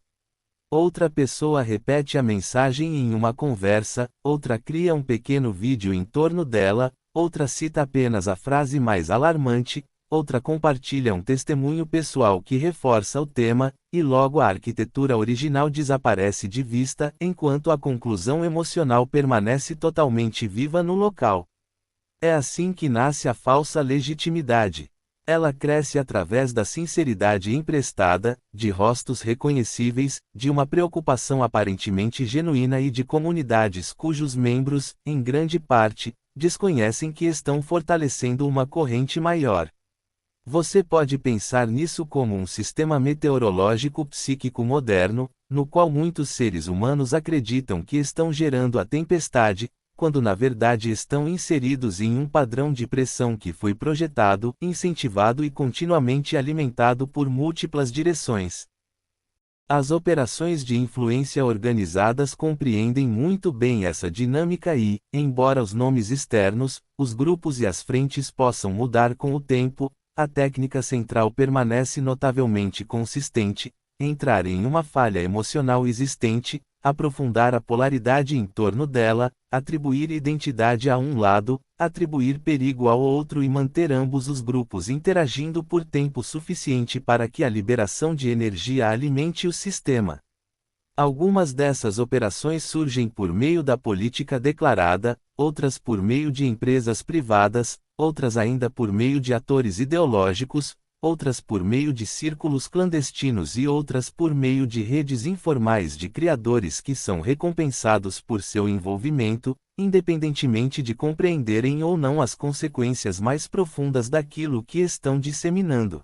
Outra pessoa repete a mensagem em uma conversa, outra cria um pequeno vídeo em torno dela, outra cita apenas a frase mais alarmante, outra compartilha um testemunho pessoal que reforça o tema, e logo a arquitetura original desaparece de vista, enquanto a conclusão emocional permanece totalmente viva no local. É assim que nasce a falsa legitimidade. Ela cresce através da sinceridade emprestada, de rostos reconhecíveis, de uma preocupação aparentemente genuína e de comunidades cujos membros, em grande parte, desconhecem que estão fortalecendo uma corrente maior. Você pode pensar nisso como um sistema meteorológico psíquico moderno, no qual muitos seres humanos acreditam que estão gerando a tempestade, quando na verdade estão inseridos em um padrão de pressão que foi projetado, incentivado e continuamente alimentado por múltiplas direções. As operações de influência organizadas compreendem muito bem essa dinâmica e, embora os nomes externos, os grupos e as frentes possam mudar com o tempo, a técnica central permanece notavelmente consistente: entrar em uma falha emocional existente, aprofundar a polaridade em torno dela, atribuir identidade a um lado, atribuir perigo ao outro e manter ambos os grupos interagindo por tempo suficiente para que a liberação de energia alimente o sistema. Algumas dessas operações surgem por meio da política declarada, outras por meio de empresas privadas, outras ainda por meio de atores ideológicos, outras por meio de círculos clandestinos e outras por meio de redes informais de criadores que são recompensados por seu envolvimento, independentemente de compreenderem ou não as consequências mais profundas daquilo que estão disseminando.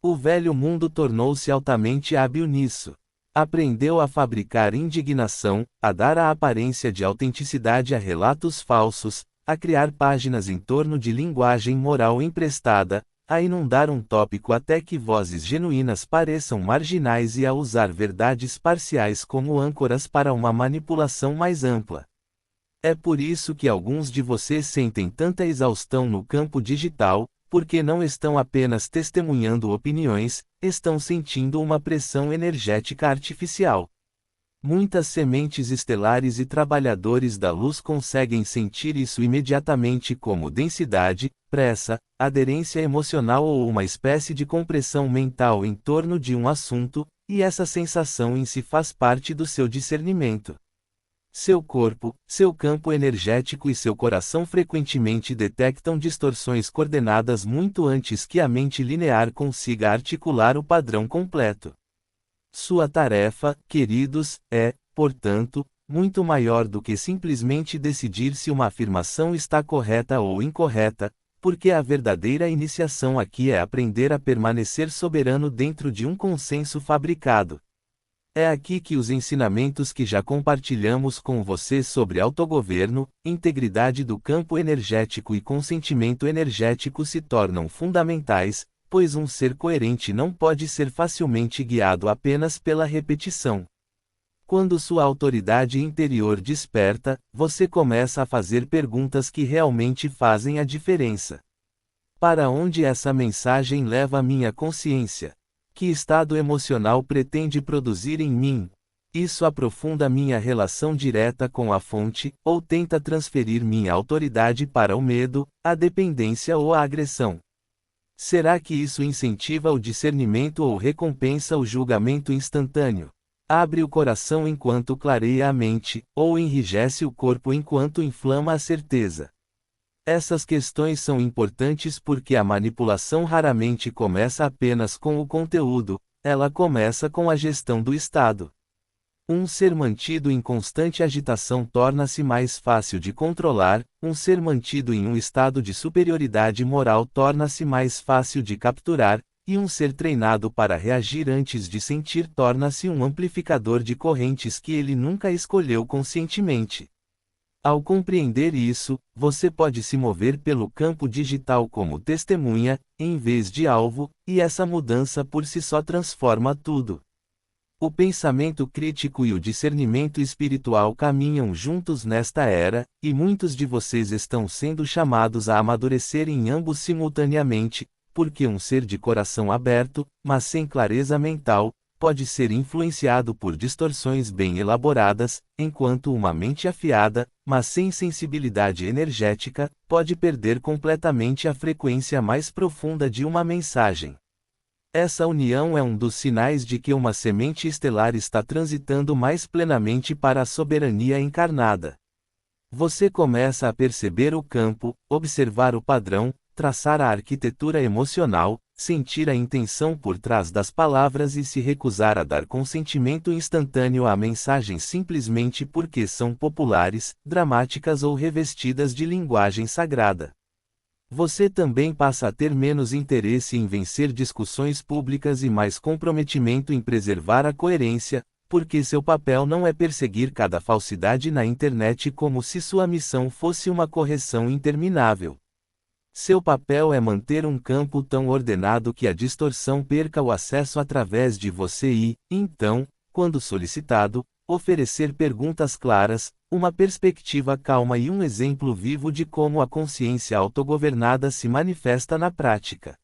O velho mundo tornou-se altamente hábil nisso. Aprendeu a fabricar indignação, a dar a aparência de autenticidade a relatos falsos, a criar páginas em torno de linguagem moral emprestada, a inundar um tópico até que vozes genuínas pareçam marginais e a usar verdades parciais como âncoras para uma manipulação mais ampla. É por isso que alguns de vocês sentem tanta exaustão no campo digital, porque não estão apenas testemunhando opiniões, estão sentindo uma pressão energética artificial. Muitas sementes estelares e trabalhadores da luz conseguem sentir isso imediatamente como densidade, pressa, aderência emocional ou uma espécie de compressão mental em torno de um assunto, e essa sensação em si faz parte do seu discernimento. Seu corpo, seu campo energético e seu coração frequentemente detectam distorções coordenadas muito antes que a mente linear consiga articular o padrão completo. Sua tarefa, queridos, é, portanto, muito maior do que simplesmente decidir se uma afirmação está correta ou incorreta, porque a verdadeira iniciação aqui é aprender a permanecer soberano dentro de um consenso fabricado. É aqui que os ensinamentos que já compartilhamos com você sobre autogoverno, integridade do campo energético e consentimento energético se tornam fundamentais, pois um ser coerente não pode ser facilmente guiado apenas pela repetição. Quando sua autoridade interior desperta, você começa a fazer perguntas que realmente fazem a diferença. Para onde essa mensagem leva a minha consciência? Que estado emocional pretende produzir em mim? Isso aprofunda minha relação direta com a fonte, ou tenta transferir minha autoridade para o medo, a dependência ou a agressão? Será que isso incentiva o discernimento ou recompensa o julgamento instantâneo? Abre o coração enquanto clareia a mente, ou enrijece o corpo enquanto inflama a certeza? Essas questões são importantes porque a manipulação raramente começa apenas com o conteúdo, ela começa com a gestão do estado. Um ser mantido em constante agitação torna-se mais fácil de controlar, um ser mantido em um estado de superioridade moral torna-se mais fácil de capturar, e um ser treinado para reagir antes de sentir torna-se um amplificador de correntes que ele nunca escolheu conscientemente. Ao compreender isso, você pode se mover pelo campo digital como testemunha, em vez de alvo, e essa mudança por si só transforma tudo. O pensamento crítico e o discernimento espiritual caminham juntos nesta era, e muitos de vocês estão sendo chamados a amadurecer em ambos simultaneamente, porque um ser de coração aberto, mas sem clareza mental, pode ser influenciado por distorções bem elaboradas, enquanto uma mente afiada, mas sem sensibilidade energética, pode perder completamente a frequência mais profunda de uma mensagem. Essa união é um dos sinais de que uma semente estelar está transitando mais plenamente para a soberania encarnada. Você começa a perceber o campo, observar o padrão, traçar a arquitetura emocional, sentir a intenção por trás das palavras e se recusar a dar consentimento instantâneo a mensagens simplesmente porque são populares, dramáticas ou revestidas de linguagem sagrada. Você também passa a ter menos interesse em vencer discussões públicas e mais comprometimento em preservar a coerência, porque seu papel não é perseguir cada falsidade na internet como se sua missão fosse uma correção interminável. Seu papel é manter um campo tão ordenado que a distorção perca o acesso através de você e, então, quando solicitado, oferecer perguntas claras, uma perspectiva calma e um exemplo vivo de como a consciência autogovernada se manifesta na prática.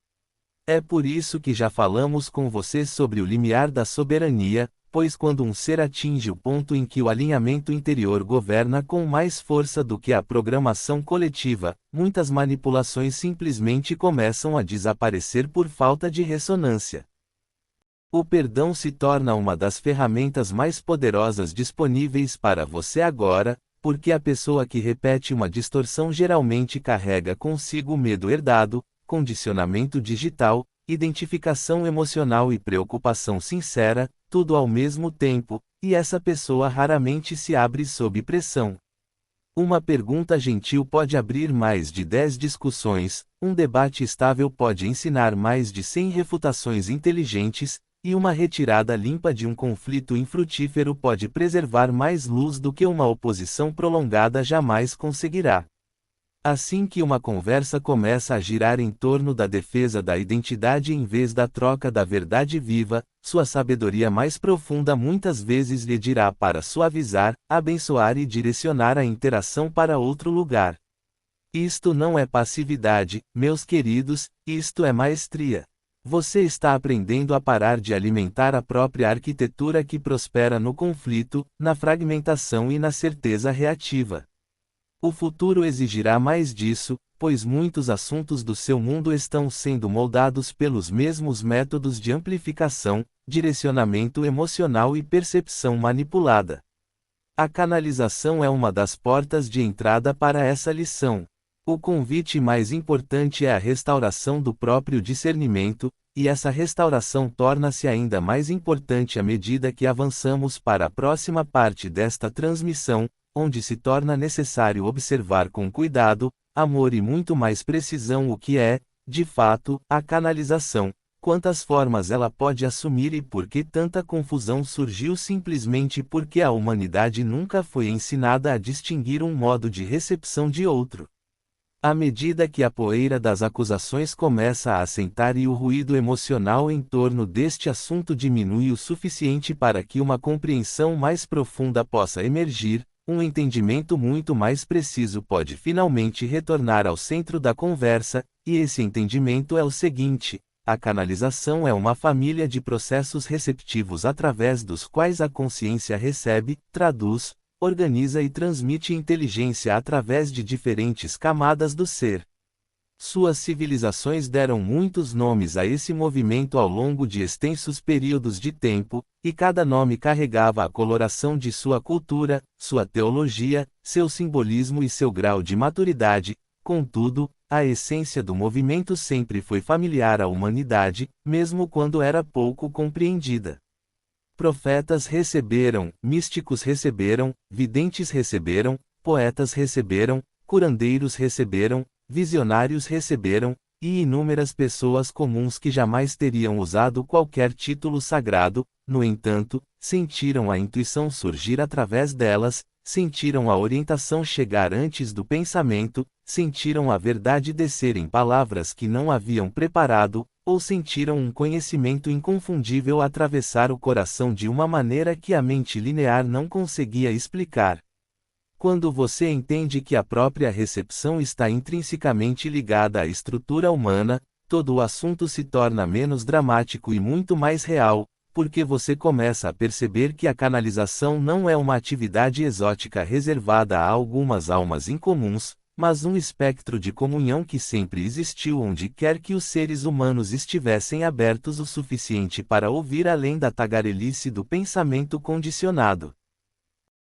É por isso que já falamos com você sobre o limiar da soberania, pois quando um ser atinge o ponto em que o alinhamento interior governa com mais força do que a programação coletiva, muitas manipulações simplesmente começam a desaparecer por falta de ressonância. O perdão se torna uma das ferramentas mais poderosas disponíveis para você agora, porque a pessoa que repete uma distorção geralmente carrega consigo medo herdado, condicionamento digital, identificação emocional e preocupação sincera, tudo ao mesmo tempo, e essa pessoa raramente se abre sob pressão. Uma pergunta gentil pode abrir mais de 10 discussões, um debate estável pode ensinar mais de 100 refutações inteligentes, e uma retirada limpa de um conflito infrutífero pode preservar mais luz do que uma oposição prolongada jamais conseguirá. Assim que uma conversa começa a girar em torno da defesa da identidade em vez da troca da verdade viva, sua sabedoria mais profunda muitas vezes lhe dirá para suavizar, abençoar e direcionar a interação para outro lugar. Isto não é passividade, meus queridos, isto é maestria. Você está aprendendo a parar de alimentar a própria arquitetura que prospera no conflito, na fragmentação e na certeza reativa. O futuro exigirá mais disso, pois muitos assuntos do seu mundo estão sendo moldados pelos mesmos métodos de amplificação, direcionamento emocional e percepção manipulada. A canalização é uma das portas de entrada para essa lição. O convite mais importante é a restauração do próprio discernimento, e essa restauração torna-se ainda mais importante à medida que avançamos para a próxima parte desta transmissão, onde se torna necessário observar com cuidado, amor e muito mais precisão o que é, de fato, a canalização, quantas formas ela pode assumir e por que tanta confusão surgiu simplesmente porque a humanidade nunca foi ensinada a distinguir um modo de recepção de outro. À medida que a poeira das acusações começa a assentar e o ruído emocional em torno deste assunto diminui o suficiente para que uma compreensão mais profunda possa emergir, um entendimento muito mais preciso pode finalmente retornar ao centro da conversa, e esse entendimento é o seguinte: a canalização é uma família de processos receptivos através dos quais a consciência recebe, traduz, organiza e transmite inteligência através de diferentes camadas do ser. Suas civilizações deram muitos nomes a esse movimento ao longo de extensos períodos de tempo, e cada nome carregava a coloração de sua cultura, sua teologia, seu simbolismo e seu grau de maturidade. Contudo, a essência do movimento sempre foi familiar à humanidade, mesmo quando era pouco compreendida. Profetas receberam, místicos receberam, videntes receberam, poetas receberam, curandeiros receberam, visionários receberam, e inúmeras pessoas comuns que jamais teriam usado qualquer título sagrado, no entanto, sentiram a intuição surgir através delas, sentiram a orientação chegar antes do pensamento, sentiram a verdade descer em palavras que não haviam preparado, ou sentiram um conhecimento inconfundível atravessar o coração de uma maneira que a mente linear não conseguia explicar. Quando você entende que a própria recepção está intrinsecamente ligada à estrutura humana, todo o assunto se torna menos dramático e muito mais real, porque você começa a perceber que a canalização não é uma atividade exótica reservada a algumas almas incomuns, mas um espectro de comunhão que sempre existiu onde quer que os seres humanos estivessem abertos o suficiente para ouvir além da tagarelice do pensamento condicionado.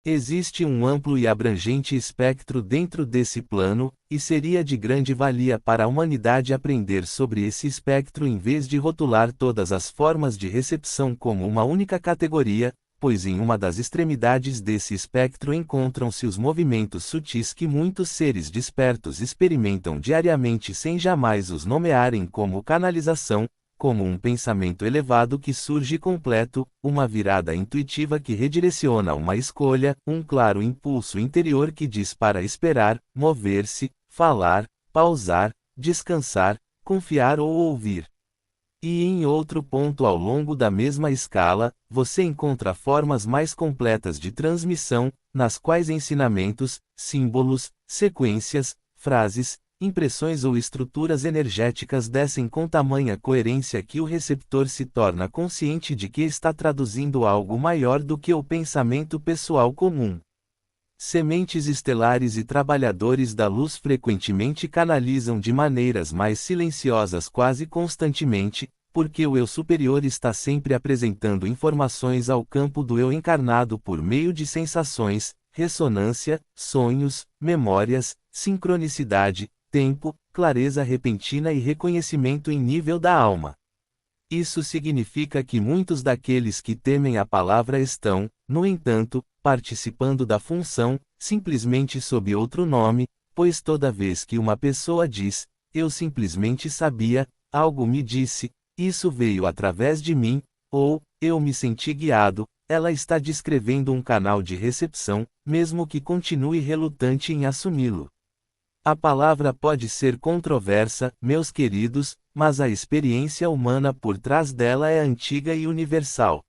Existe um amplo e abrangente espectro dentro desse plano, e seria de grande valia para a humanidade aprender sobre esse espectro em vez de rotular todas as formas de recepção como uma única categoria, pois em uma das extremidades desse espectro encontram-se os movimentos sutis que muitos seres despertos experimentam diariamente sem jamais os nomearem como canalização, como um pensamento elevado que surge completo, uma virada intuitiva que redireciona uma escolha, um claro impulso interior que diz para esperar, mover-se, falar, pausar, descansar, confiar ou ouvir. E em outro ponto ao longo da mesma escala, você encontra formas mais completas de transmissão, nas quais ensinamentos, símbolos, sequências, frases, impressões ou estruturas energéticas descem com tamanha coerência que o receptor se torna consciente de que está traduzindo algo maior do que o pensamento pessoal comum. Sementes estelares e trabalhadores da luz frequentemente canalizam de maneiras mais silenciosas quase constantemente, porque o eu superior está sempre apresentando informações ao campo do eu encarnado por meio de sensações, ressonância, sonhos, memórias, sincronicidade, tempo, clareza repentina e reconhecimento em nível da alma. Isso significa que muitos daqueles que temem a palavra estão, no entanto, participando da função, simplesmente sob outro nome, pois toda vez que uma pessoa diz, eu simplesmente sabia, algo me disse, isso veio através de mim, ou, eu me senti guiado, ela está descrevendo um canal de recepção, mesmo que continue relutante em assumi-lo. A palavra pode ser controversa, meus queridos, mas a experiência humana por trás dela é antiga e universal.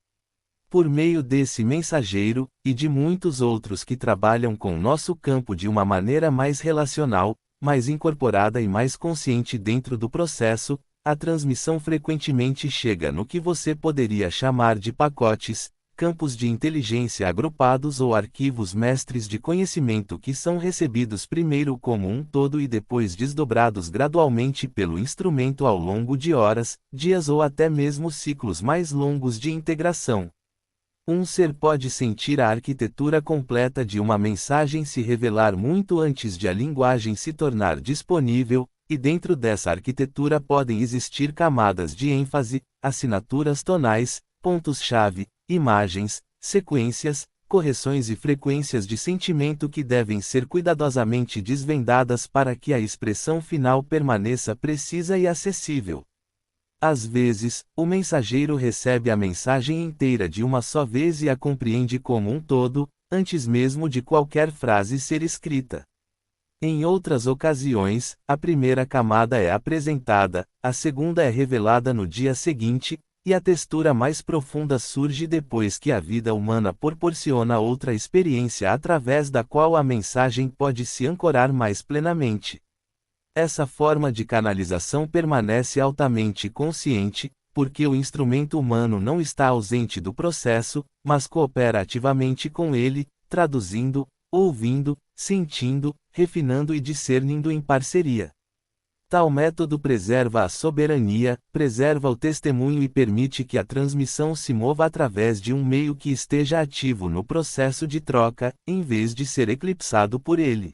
Por meio desse mensageiro, e de muitos outros que trabalham com nosso campo de uma maneira mais relacional, mais incorporada e mais consciente dentro do processo, a transmissão frequentemente chega no que você poderia chamar de pacotes, campos de inteligência agrupados ou arquivos mestres de conhecimento que são recebidos primeiro como um todo e depois desdobrados gradualmente pelo instrumento ao longo de horas, dias ou até mesmo ciclos mais longos de integração. Um ser pode sentir a arquitetura completa de uma mensagem se revelar muito antes de a linguagem se tornar disponível, e dentro dessa arquitetura podem existir camadas de ênfase, assinaturas tonais, pontos-chave, imagens, sequências, correções e frequências de sentimento que devem ser cuidadosamente desvendadas para que a expressão final permaneça precisa e acessível. Às vezes, o mensageiro recebe a mensagem inteira de uma só vez e a compreende como um todo, antes mesmo de qualquer frase ser escrita. Em outras ocasiões, a primeira camada é apresentada, a segunda é revelada no dia seguinte, e a textura mais profunda surge depois que a vida humana proporciona outra experiência através da qual a mensagem pode se ancorar mais plenamente. Essa forma de canalização permanece altamente consciente, porque o instrumento humano não está ausente do processo, mas coopera ativamente com ele, traduzindo, ouvindo, sentindo, refinando e discernindo em parceria. Tal método preserva a soberania, preserva o testemunho e permite que a transmissão se mova através de um meio que esteja ativo no processo de troca, em vez de ser eclipsado por ele.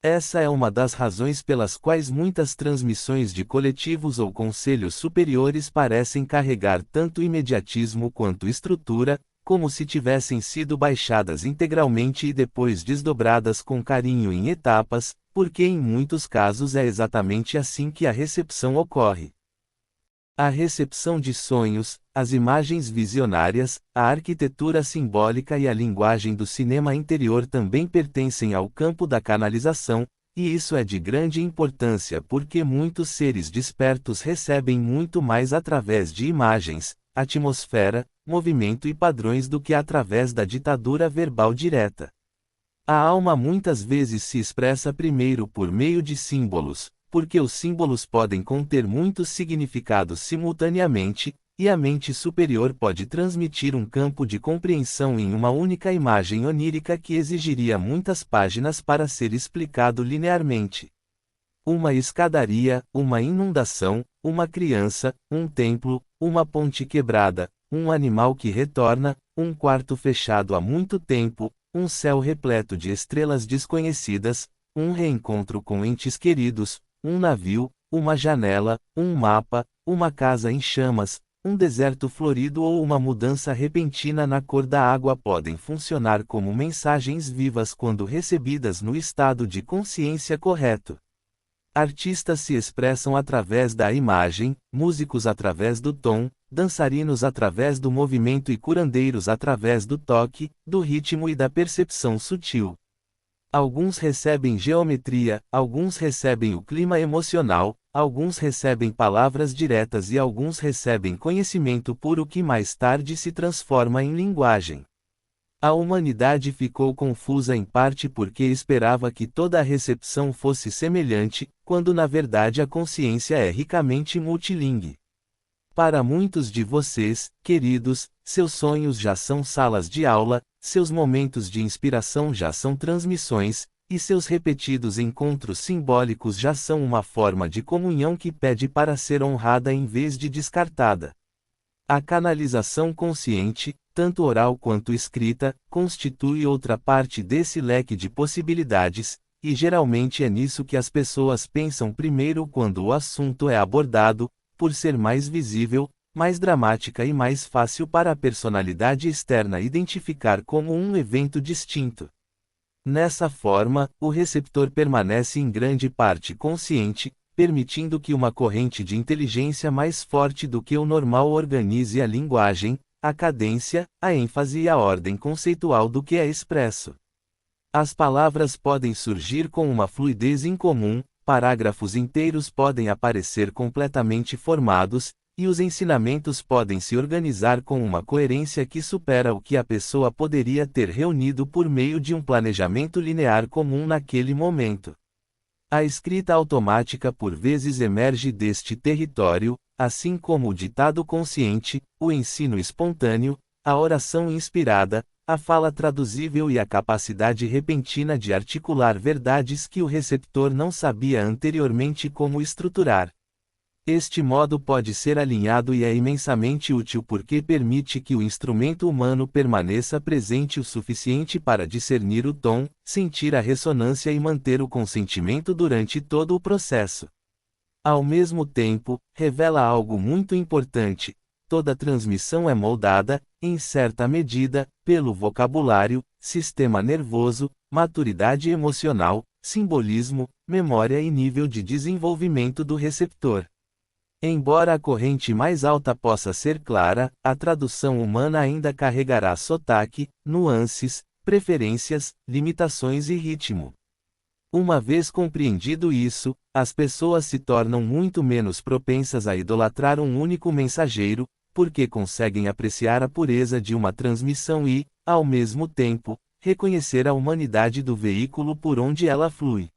Essa é uma das razões pelas quais muitas transmissões de coletivos ou conselhos superiores parecem carregar tanto imediatismo quanto estrutura, como se tivessem sido baixadas integralmente e depois desdobradas com carinho em etapas, porque em muitos casos é exatamente assim que a recepção ocorre. A recepção de sonhos, as imagens visionárias, a arquitetura simbólica e a linguagem do cinema interior também pertencem ao campo da canalização, e isso é de grande importância porque muitos seres despertos recebem muito mais através de imagens, atmosfera, movimento e padrões do que através da ditadura verbal direta. A alma muitas vezes se expressa primeiro por meio de símbolos, porque os símbolos podem conter muitos significados simultaneamente, e a mente superior pode transmitir um campo de compreensão em uma única imagem onírica que exigiria muitas páginas para ser explicado linearmente. Uma escadaria, uma inundação, uma criança, um templo, uma ponte quebrada, um animal que retorna, um quarto fechado há muito tempo, um céu repleto de estrelas desconhecidas, um reencontro com entes queridos, um navio, uma janela, um mapa, uma casa em chamas, um deserto florido ou uma mudança repentina na cor da água podem funcionar como mensagens vivas quando recebidas no estado de consciência correto. Artistas se expressam através da imagem, músicos através do tom, dançarinos através do movimento e curandeiros através do toque, do ritmo e da percepção sutil. Alguns recebem geometria, alguns recebem o clima emocional, alguns recebem palavras diretas e alguns recebem conhecimento puro que mais tarde se transforma em linguagem. A humanidade ficou confusa em parte porque esperava que toda a recepção fosse semelhante, quando na verdade a consciência é ricamente multilingue. Para muitos de vocês, queridos, seus sonhos já são salas de aula, seus momentos de inspiração já são transmissões, e seus repetidos encontros simbólicos já são uma forma de comunhão que pede para ser honrada em vez de descartada. A canalização consciente, tanto oral quanto escrita, constitui outra parte desse leque de possibilidades, e geralmente é nisso que as pessoas pensam primeiro quando o assunto é abordado, por ser mais visível, mais dramática e mais fácil para a personalidade externa identificar como um evento distinto. Nessa forma, o receptor permanece em grande parte consciente, permitindo que uma corrente de inteligência mais forte do que o normal organize a linguagem, a cadência, a ênfase e a ordem conceitual do que é expresso. As palavras podem surgir com uma fluidez incomum, parágrafos inteiros podem aparecer completamente formados, e os ensinamentos podem se organizar com uma coerência que supera o que a pessoa poderia ter reunido por meio de um planejamento linear comum naquele momento. A escrita automática por vezes emerge deste território, assim como o ditado consciente, o ensino espontâneo, a oração inspirada, a fala traduzível e a capacidade repentina de articular verdades que o receptor não sabia anteriormente como estruturar. Este modo pode ser alinhado e é imensamente útil porque permite que o instrumento humano permaneça presente o suficiente para discernir o tom, sentir a ressonância e manter o consentimento durante todo o processo. Ao mesmo tempo, revela algo muito importante: toda transmissão é moldada, em certa medida, pelo vocabulário, sistema nervoso, maturidade emocional, simbolismo, memória e nível de desenvolvimento do receptor. Embora a corrente mais alta possa ser clara, a tradução humana ainda carregará sotaque, nuances, preferências, limitações e ritmo. Uma vez compreendido isso, as pessoas se tornam muito menos propensas a idolatrar um único mensageiro, porque conseguem apreciar a pureza de uma transmissão e, ao mesmo tempo, reconhecer a humanidade do veículo por onde ela flui.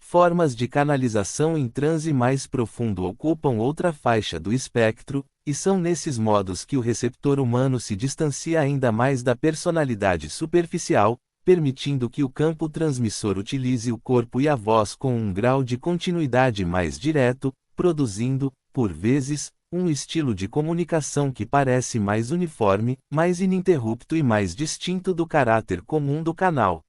Formas de canalização em transe mais profundo ocupam outra faixa do espectro, e são nesses modos que o receptor humano se distancia ainda mais da personalidade superficial, permitindo que o campo transmissor utilize o corpo e a voz com um grau de continuidade mais direto, produzindo, por vezes, um estilo de comunicação que parece mais uniforme, mais ininterrupto e mais distinto do caráter comum do canal.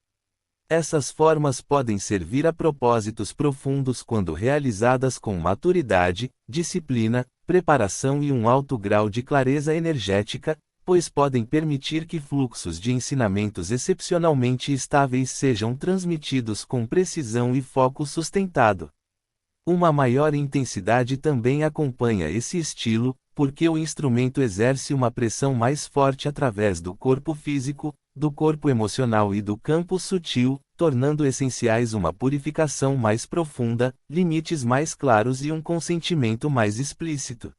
Essas formas podem servir a propósitos profundos quando realizadas com maturidade, disciplina, preparação e um alto grau de clareza energética, pois podem permitir que fluxos de ensinamentos excepcionalmente estáveis sejam transmitidos com precisão e foco sustentado. Uma maior intensidade também acompanha esse estilo, porque o instrumento exerce uma pressão mais forte através do corpo físico, do corpo emocional e do campo sutil, tornando essenciais uma purificação mais profunda, limites mais claros e um consentimento mais explícito.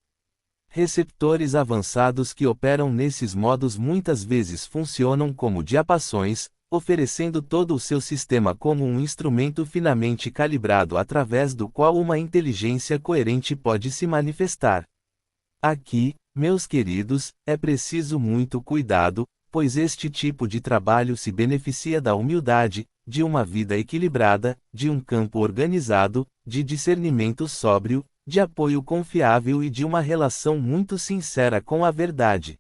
Receptores avançados que operam nesses modos muitas vezes funcionam como diapassões, oferecendo todo o seu sistema como um instrumento finamente calibrado através do qual uma inteligência coerente pode se manifestar. Aqui, meus queridos, é preciso muito cuidado, pois este tipo de trabalho se beneficia da humildade, de uma vida equilibrada, de um campo organizado, de discernimento sóbrio, de apoio confiável e de uma relação muito sincera com a verdade.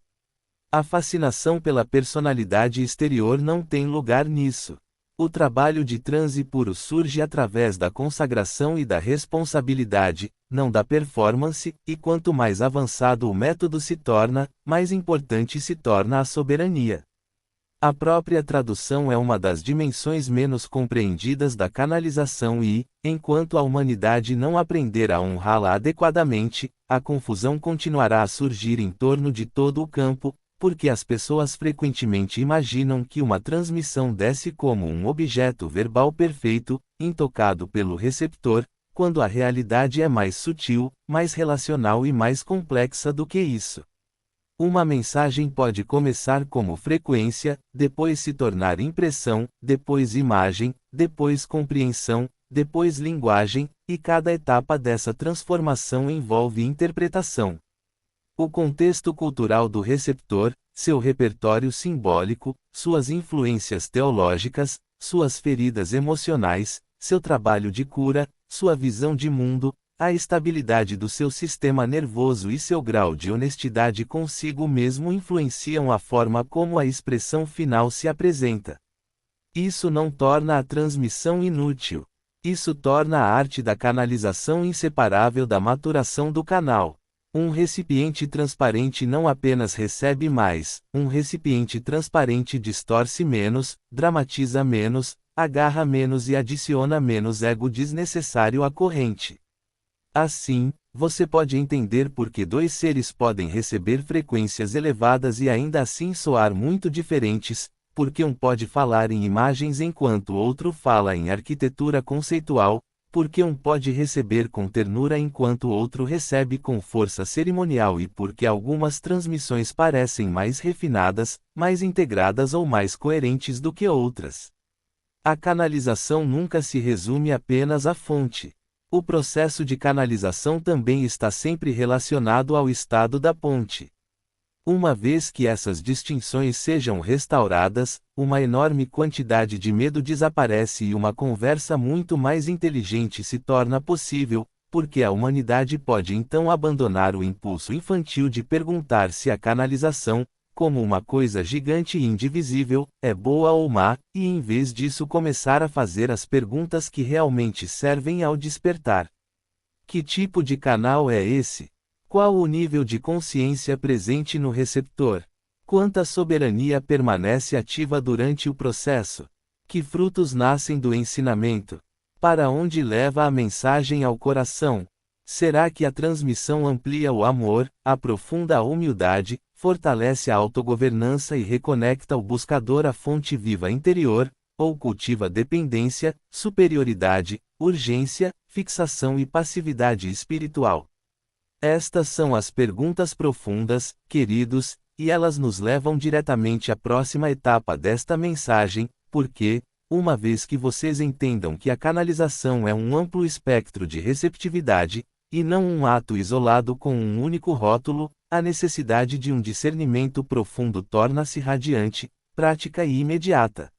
A fascinação pela personalidade exterior não tem lugar nisso. O trabalho de transe puro surge através da consagração e da responsabilidade, não da performance, e quanto mais avançado o método se torna, mais importante se torna a soberania. A própria tradução é uma das dimensões menos compreendidas da canalização e, enquanto a humanidade não aprender a honrá-la adequadamente, a confusão continuará a surgir em torno de todo o campo, porque as pessoas frequentemente imaginam que uma transmissão desce como um objeto verbal perfeito, intocado pelo receptor, quando a realidade é mais sutil, mais relacional e mais complexa do que isso. Uma mensagem pode começar como frequência, depois se tornar impressão, depois imagem, depois compreensão, depois linguagem, e cada etapa dessa transformação envolve interpretação. O contexto cultural do receptor, seu repertório simbólico, suas influências teológicas, suas feridas emocionais, seu trabalho de cura, sua visão de mundo, a estabilidade do seu sistema nervoso e seu grau de honestidade consigo mesmo influenciam a forma como a expressão final se apresenta. Isso não torna a transmissão inútil. Isso torna a arte da canalização inseparável da maturação do canal. Um recipiente transparente não apenas recebe mais, um recipiente transparente distorce menos, dramatiza menos, agarra menos e adiciona menos ego desnecessário à corrente. Assim, você pode entender por que dois seres podem receber frequências elevadas e ainda assim soar muito diferentes, porque um pode falar em imagens enquanto o outro fala em arquitetura conceitual, porque um pode receber com ternura enquanto o outro recebe com força cerimonial e porque algumas transmissões parecem mais refinadas, mais integradas ou mais coerentes do que outras. A canalização nunca se resume apenas à fonte. O processo de canalização também está sempre relacionado ao estado da ponte. Uma vez que essas distinções sejam restauradas, uma enorme quantidade de medo desaparece e uma conversa muito mais inteligente se torna possível, porque a humanidade pode então abandonar o impulso infantil de perguntar se a canalização, como uma coisa gigante e indivisível, é boa ou má, e em vez disso começar a fazer as perguntas que realmente servem ao despertar. Que tipo de canal é esse? Qual o nível de consciência presente no receptor? Quanta soberania permanece ativa durante o processo? Que frutos nascem do ensinamento? Para onde leva a mensagem ao coração? Será que a transmissão amplia o amor, aprofunda a humildade, fortalece a autogovernança e reconecta o buscador à fonte viva interior, ou cultiva dependência, superioridade, urgência, fixação e passividade espiritual? Estas são as perguntas profundas, queridos, e elas nos levam diretamente à próxima etapa desta mensagem, porque, uma vez que vocês entendam que a canalização é um amplo espectro de receptividade, e não um ato isolado com um único rótulo, a necessidade de um discernimento profundo torna-se radiante, prática e imediata.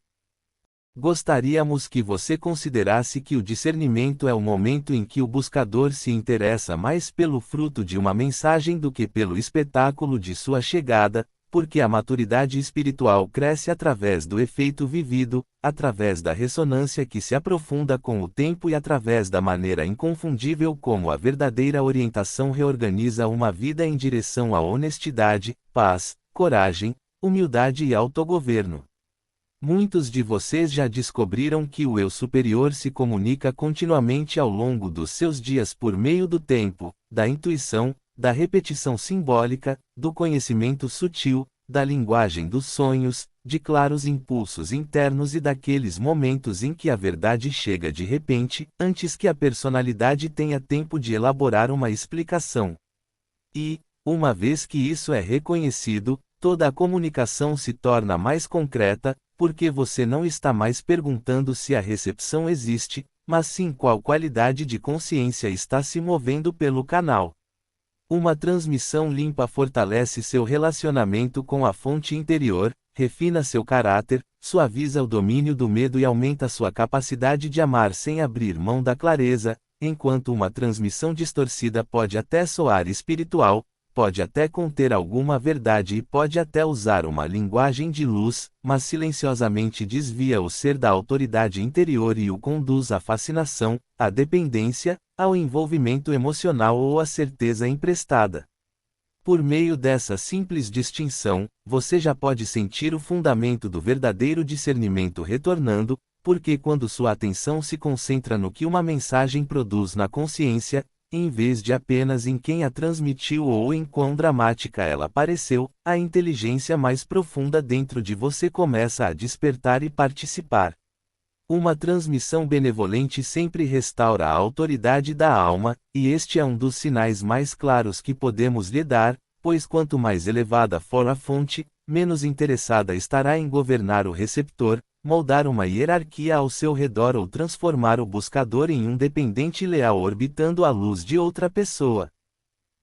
Gostaríamos que você considerasse que o discernimento é o momento em que o buscador se interessa mais pelo fruto de uma mensagem do que pelo espetáculo de sua chegada, porque a maturidade espiritual cresce através do efeito vivido, através da ressonância que se aprofunda com o tempo e através da maneira inconfundível como a verdadeira orientação reorganiza uma vida em direção à honestidade, paz, coragem, humildade e autogoverno. Muitos de vocês já descobriram que o eu superior se comunica continuamente ao longo dos seus dias por meio do tempo, da intuição, da repetição simbólica, do conhecimento sutil, da linguagem dos sonhos, de claros impulsos internos e daqueles momentos em que a verdade chega de repente, antes que a personalidade tenha tempo de elaborar uma explicação. E, uma vez que isso é reconhecido, toda a comunicação se torna mais concreta, porque você não está mais perguntando se a recepção existe, mas sim qual qualidade de consciência está se movendo pelo canal. Uma transmissão limpa fortalece seu relacionamento com a fonte interior, refina seu caráter, suaviza o domínio do medo e aumenta sua capacidade de amar sem abrir mão da clareza, enquanto uma transmissão distorcida pode até soar espiritual, pode até conter alguma verdade e pode até usar uma linguagem de luz, mas silenciosamente desvia o ser da autoridade interior e o conduz à fascinação, à dependência, ao envolvimento emocional ou à certeza emprestada. Por meio dessa simples distinção, você já pode sentir o fundamento do verdadeiro discernimento retornando, porque quando sua atenção se concentra no que uma mensagem produz na consciência, em vez de apenas em quem a transmitiu ou em quão dramática ela pareceu, a inteligência mais profunda dentro de você começa a despertar e participar. Uma transmissão benevolente sempre restaura a autoridade da alma, e este é um dos sinais mais claros que podemos lhe dar, pois quanto mais elevada for a fonte, menos interessada estará em governar o receptor, moldar uma hierarquia ao seu redor ou transformar o buscador em um dependente leal orbitando a luz de outra pessoa.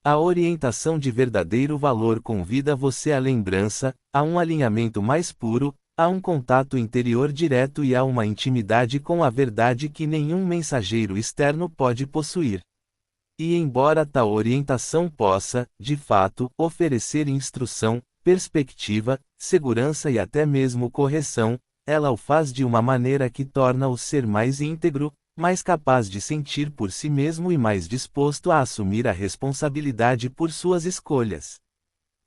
A orientação de verdadeiro valor convida você à lembrança, a um alinhamento mais puro, a um contato interior direto e a uma intimidade com a verdade que nenhum mensageiro externo pode possuir. E embora tal orientação possa, de fato, oferecer instrução, perspectiva, segurança e até mesmo correção, ela o faz de uma maneira que torna o ser mais íntegro, mais capaz de sentir por si mesmo e mais disposto a assumir a responsabilidade por suas escolhas.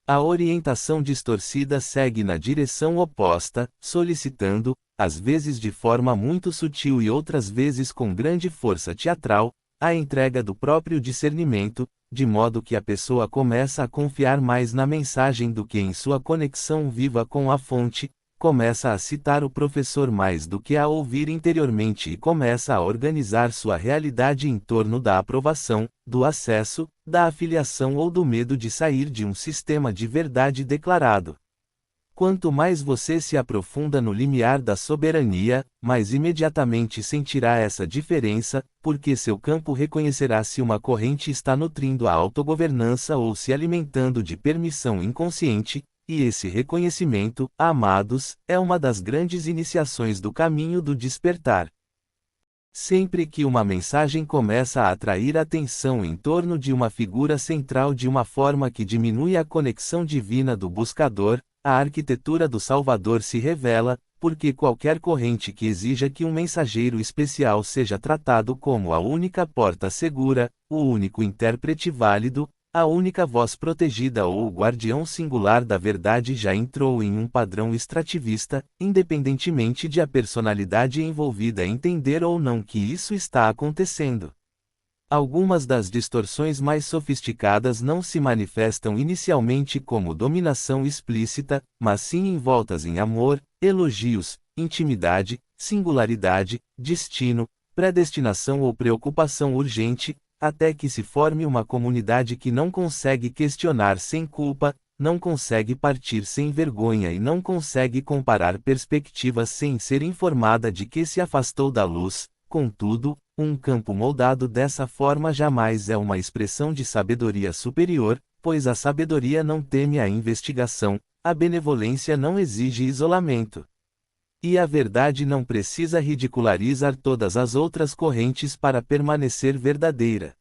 A orientação distorcida segue na direção oposta, solicitando, às vezes de forma muito sutil e outras vezes com grande força teatral, a entrega do próprio discernimento, de modo que a pessoa começa a confiar mais na mensagem do que em sua conexão viva com a fonte, começa a citar o professor mais do que a ouvir interiormente e começa a organizar sua realidade em torno da aprovação, do acesso, da afiliação ou do medo de sair de um sistema de verdade declarado. Quanto mais você se aprofunda no limiar da soberania, mais imediatamente sentirá essa diferença, porque seu campo reconhecerá se uma corrente está nutrindo a autogovernança ou se alimentando de permissão inconsciente, e esse reconhecimento, amados, é uma das grandes iniciações do caminho do despertar. Sempre que uma mensagem começa a atrair atenção em torno de uma figura central de uma forma que diminui a conexão divina do buscador, a arquitetura do Salvador se revela, porque qualquer corrente que exija que um mensageiro especial seja tratado como a única porta segura, o único intérprete válido, a única voz protegida ou o guardião singular da verdade já entrou em um padrão extrativista, independentemente de a personalidade envolvida entender ou não que isso está acontecendo. Algumas das distorções mais sofisticadas não se manifestam inicialmente como dominação explícita, mas sim envoltas em amor, elogios, intimidade, singularidade, destino, predestinação ou preocupação urgente, até que se forme uma comunidade que não consegue questionar sem culpa, não consegue partir sem vergonha e não consegue comparar perspectivas sem ser informada de que se afastou da luz. Contudo, um campo moldado dessa forma jamais é uma expressão de sabedoria superior, pois a sabedoria não teme a investigação, a benevolência não exige isolamento. E a verdade não precisa ridicularizar todas as outras correntes para permanecer verdadeira.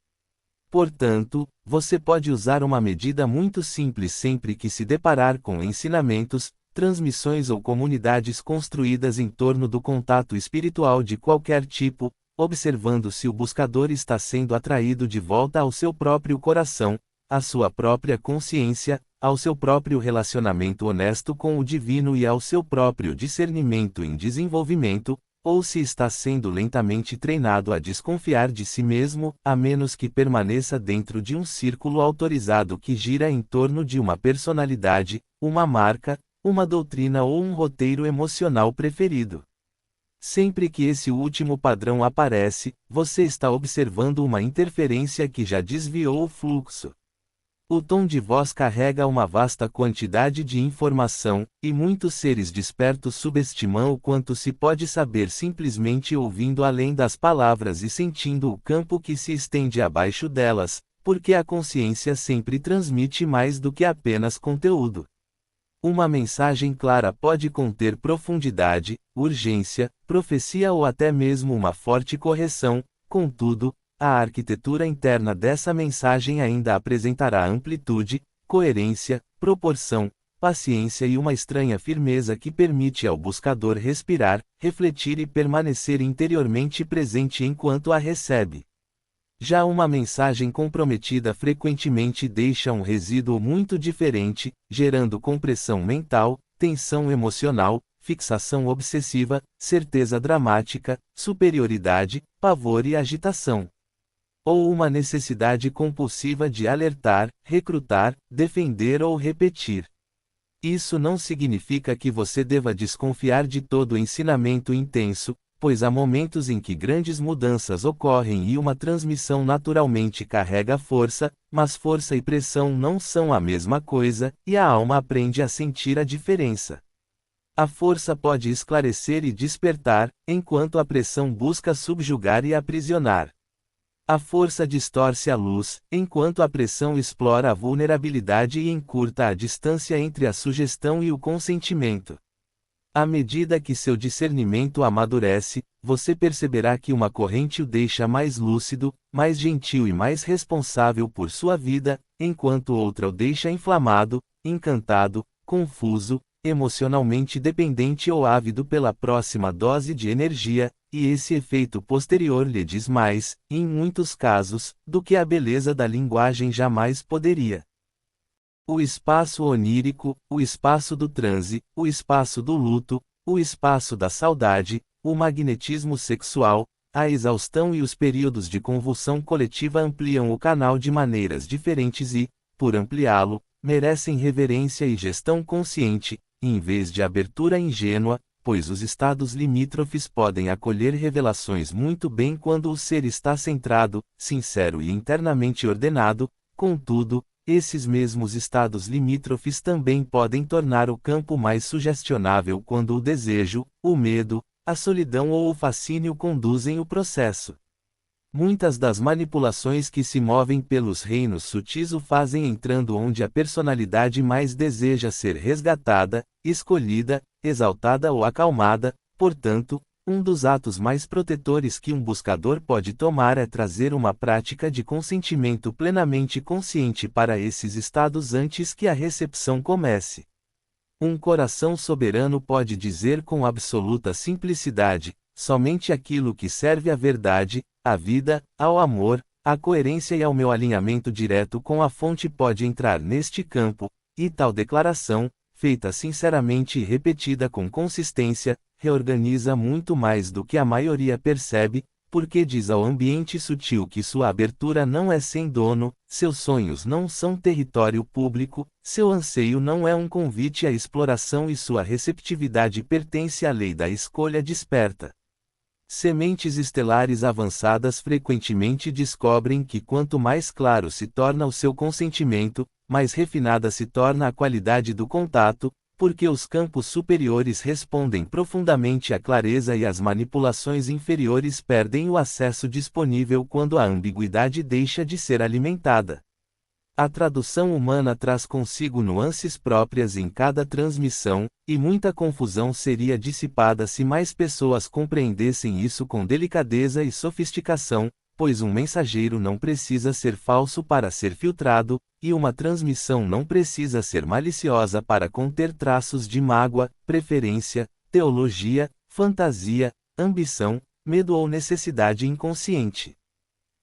Portanto, você pode usar uma medida muito simples sempre que se deparar com ensinamentos, transmissões ou comunidades construídas em torno do contato espiritual de qualquer tipo, observando se o buscador está sendo atraído de volta ao seu próprio coração, à sua própria consciência, ao seu próprio relacionamento honesto com o divino e ao seu próprio discernimento em desenvolvimento, ou se está sendo lentamente treinado a desconfiar de si mesmo, a menos que permaneça dentro de um círculo autorizado que gira em torno de uma personalidade, uma marca, uma doutrina ou um roteiro emocional preferido. Sempre que esse último padrão aparece, você está observando uma interferência que já desviou o fluxo. O tom de voz carrega uma vasta quantidade de informação, e muitos seres despertos subestimam o quanto se pode saber simplesmente ouvindo além das palavras e sentindo o campo que se estende abaixo delas, porque a consciência sempre transmite mais do que apenas conteúdo. Uma mensagem clara pode conter profundidade, urgência, profecia ou até mesmo uma forte correção, contudo, a arquitetura interna dessa mensagem ainda apresentará amplitude, coerência, proporção, paciência e uma estranha firmeza que permite ao buscador respirar, refletir e permanecer interiormente presente enquanto a recebe. Já uma mensagem comprometida frequentemente deixa um resíduo muito diferente, gerando compressão mental, tensão emocional, fixação obsessiva, certeza dramática, superioridade, pavor e agitação. Ou uma necessidade compulsiva de alertar, recrutar, defender ou repetir. Isso não significa que você deva desconfiar de todo o ensinamento intenso, pois há momentos em que grandes mudanças ocorrem e uma transmissão naturalmente carrega força, mas força e pressão não são a mesma coisa, e a alma aprende a sentir a diferença. A força pode esclarecer e despertar, enquanto a pressão busca subjugar e aprisionar. A força distorce a luz, enquanto a pressão explora a vulnerabilidade e encurta a distância entre a sugestão e o consentimento. À medida que seu discernimento amadurece, você perceberá que uma corrente o deixa mais lúcido, mais gentil e mais responsável por sua vida, enquanto outra o deixa inflamado, encantado, confuso, emocionalmente dependente ou ávido pela próxima dose de energia, e esse efeito posterior lhe diz mais, em muitos casos, do que a beleza da linguagem jamais poderia. O espaço onírico, o espaço do transe, o espaço do luto, o espaço da saudade, o magnetismo sexual, a exaustão e os períodos de convulsão coletiva ampliam o canal de maneiras diferentes e, por ampliá-lo, merecem reverência e gestão consciente, em vez de abertura ingênua, pois os estados limítrofes podem acolher revelações muito bem quando o ser está centrado, sincero e internamente ordenado. Contudo, esses mesmos estados limítrofes também podem tornar o campo mais sugestionável quando o desejo, o medo, a solidão ou o fascínio conduzem o processo. Muitas das manipulações que se movem pelos reinos sutis o fazem entrando onde a personalidade mais deseja ser resgatada, escolhida, exaltada ou acalmada. Portanto, um dos atos mais protetores que um buscador pode tomar é trazer uma prática de consentimento plenamente consciente para esses estados antes que a recepção comece. Um coração soberano pode dizer com absoluta simplicidade, somente aquilo que serve à verdade, à vida, ao amor, à coerência e ao meu alinhamento direto com a fonte pode entrar neste campo, e tal declaração, feita sinceramente e repetida com consistência, reorganiza muito mais do que a maioria percebe, porque diz ao ambiente sutil que sua abertura não é sem dono, seus sonhos não são território público, seu anseio não é um convite à exploração e sua receptividade pertence à lei da escolha desperta. Sementes estelares avançadas frequentemente descobrem que quanto mais claro se torna o seu consentimento, mais refinada se torna a qualidade do contato, porque os campos superiores respondem profundamente à clareza e as manipulações inferiores perdem o acesso disponível quando a ambiguidade deixa de ser alimentada. A tradução humana traz consigo nuances próprias em cada transmissão, e muita confusão seria dissipada se mais pessoas compreendessem isso com delicadeza e sofisticação, pois um mensageiro não precisa ser falso para ser filtrado, e uma transmissão não precisa ser maliciosa para conter traços de mágoa, preferência, teologia, fantasia, ambição, medo ou necessidade inconsciente.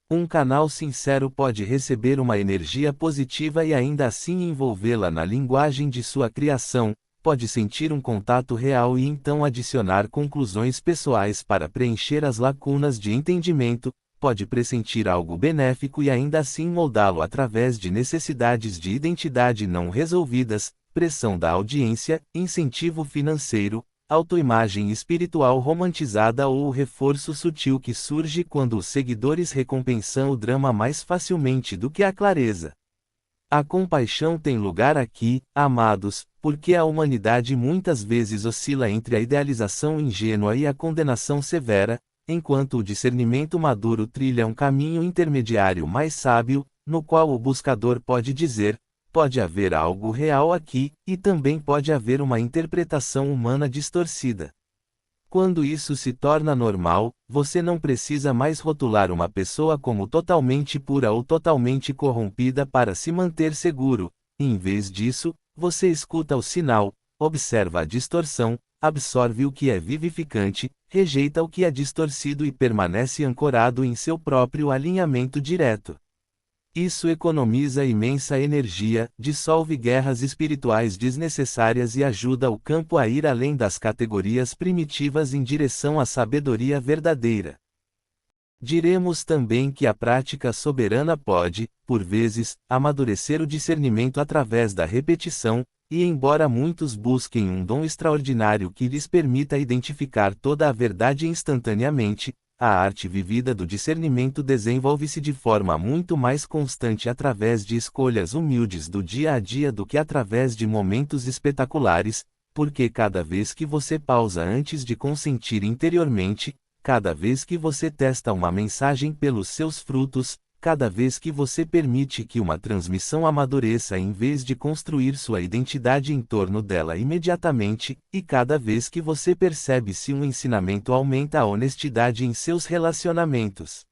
Um canal sincero pode receber uma energia positiva e ainda assim envolvê-la na linguagem de sua criação, pode sentir um contato real e então adicionar conclusões pessoais para preencher as lacunas de entendimento, pode pressentir algo benéfico e ainda assim moldá-lo através de necessidades de identidade não resolvidas, pressão da audiência, incentivo financeiro, autoimagem espiritual romantizada ou o reforço sutil que surge quando os seguidores recompensam o drama mais facilmente do que a clareza. A compaixão tem lugar aqui, amados, porque a humanidade muitas vezes oscila entre a idealização ingênua e a condenação severa, enquanto o discernimento maduro trilha um caminho intermediário mais sábio, no qual o buscador pode dizer: pode haver algo real aqui, e também pode haver uma interpretação humana distorcida. Quando isso se torna normal, você não precisa mais rotular uma pessoa como totalmente pura ou totalmente corrompida para se manter seguro. Em vez disso, você escuta o sinal, observa a distorção, absorve o que é vivificante, rejeita o que é distorcido e permanece ancorado em seu próprio alinhamento direto. Isso economiza imensa energia, dissolve guerras espirituais desnecessárias e ajuda o campo a ir além das categorias primitivas em direção à sabedoria verdadeira. Diremos também que a prática soberana pode, por vezes, amadurecer o discernimento através da repetição, e embora muitos busquem um dom extraordinário que lhes permita identificar toda a verdade instantaneamente, a arte vivida do discernimento desenvolve-se de forma muito mais constante através de escolhas humildes do dia a dia do que através de momentos espetaculares, porque cada vez que você pausa antes de consentir interiormente, cada vez que você testa uma mensagem pelos seus frutos, cada vez que você permite que uma transmissão amadureça em vez de construir sua identidade em torno dela imediatamente, e cada vez que você percebe se um ensinamento aumenta a honestidade em seus relacionamentos.